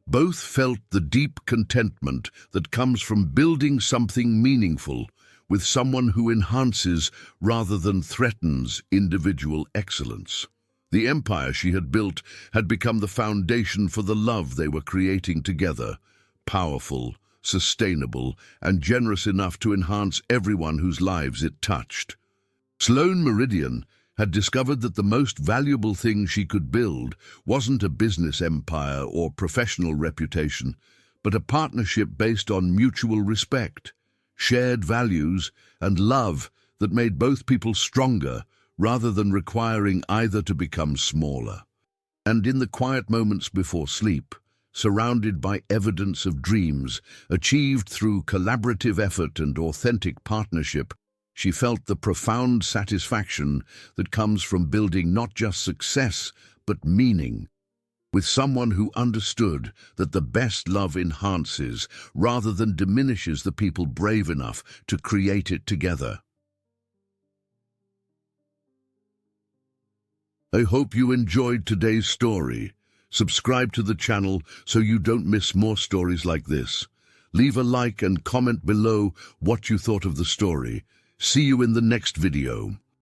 S1: both felt the deep contentment that comes from building something meaningful with someone who enhances rather than threatens individual excellence. The empire she had built had become the foundation for the love they were creating together, powerful, sustainable, and generous enough to enhance everyone whose lives it touched. Sloan Meridian had discovered that the most valuable thing she could build wasn't a business empire or professional reputation, but a partnership based on mutual respect, shared values, and love that made both people stronger rather than requiring either to become smaller. And in the quiet moments before sleep, surrounded by evidence of dreams achieved through collaborative effort and authentic partnership, she felt the profound satisfaction that comes from building not just success, but meaning, with someone who understood that the best love enhances rather than diminishes the people brave enough to create it together. I hope you enjoyed today's story. Subscribe to the channel so you don't miss more stories like this. Leave a like and comment below what you thought of the story. See you in the next video.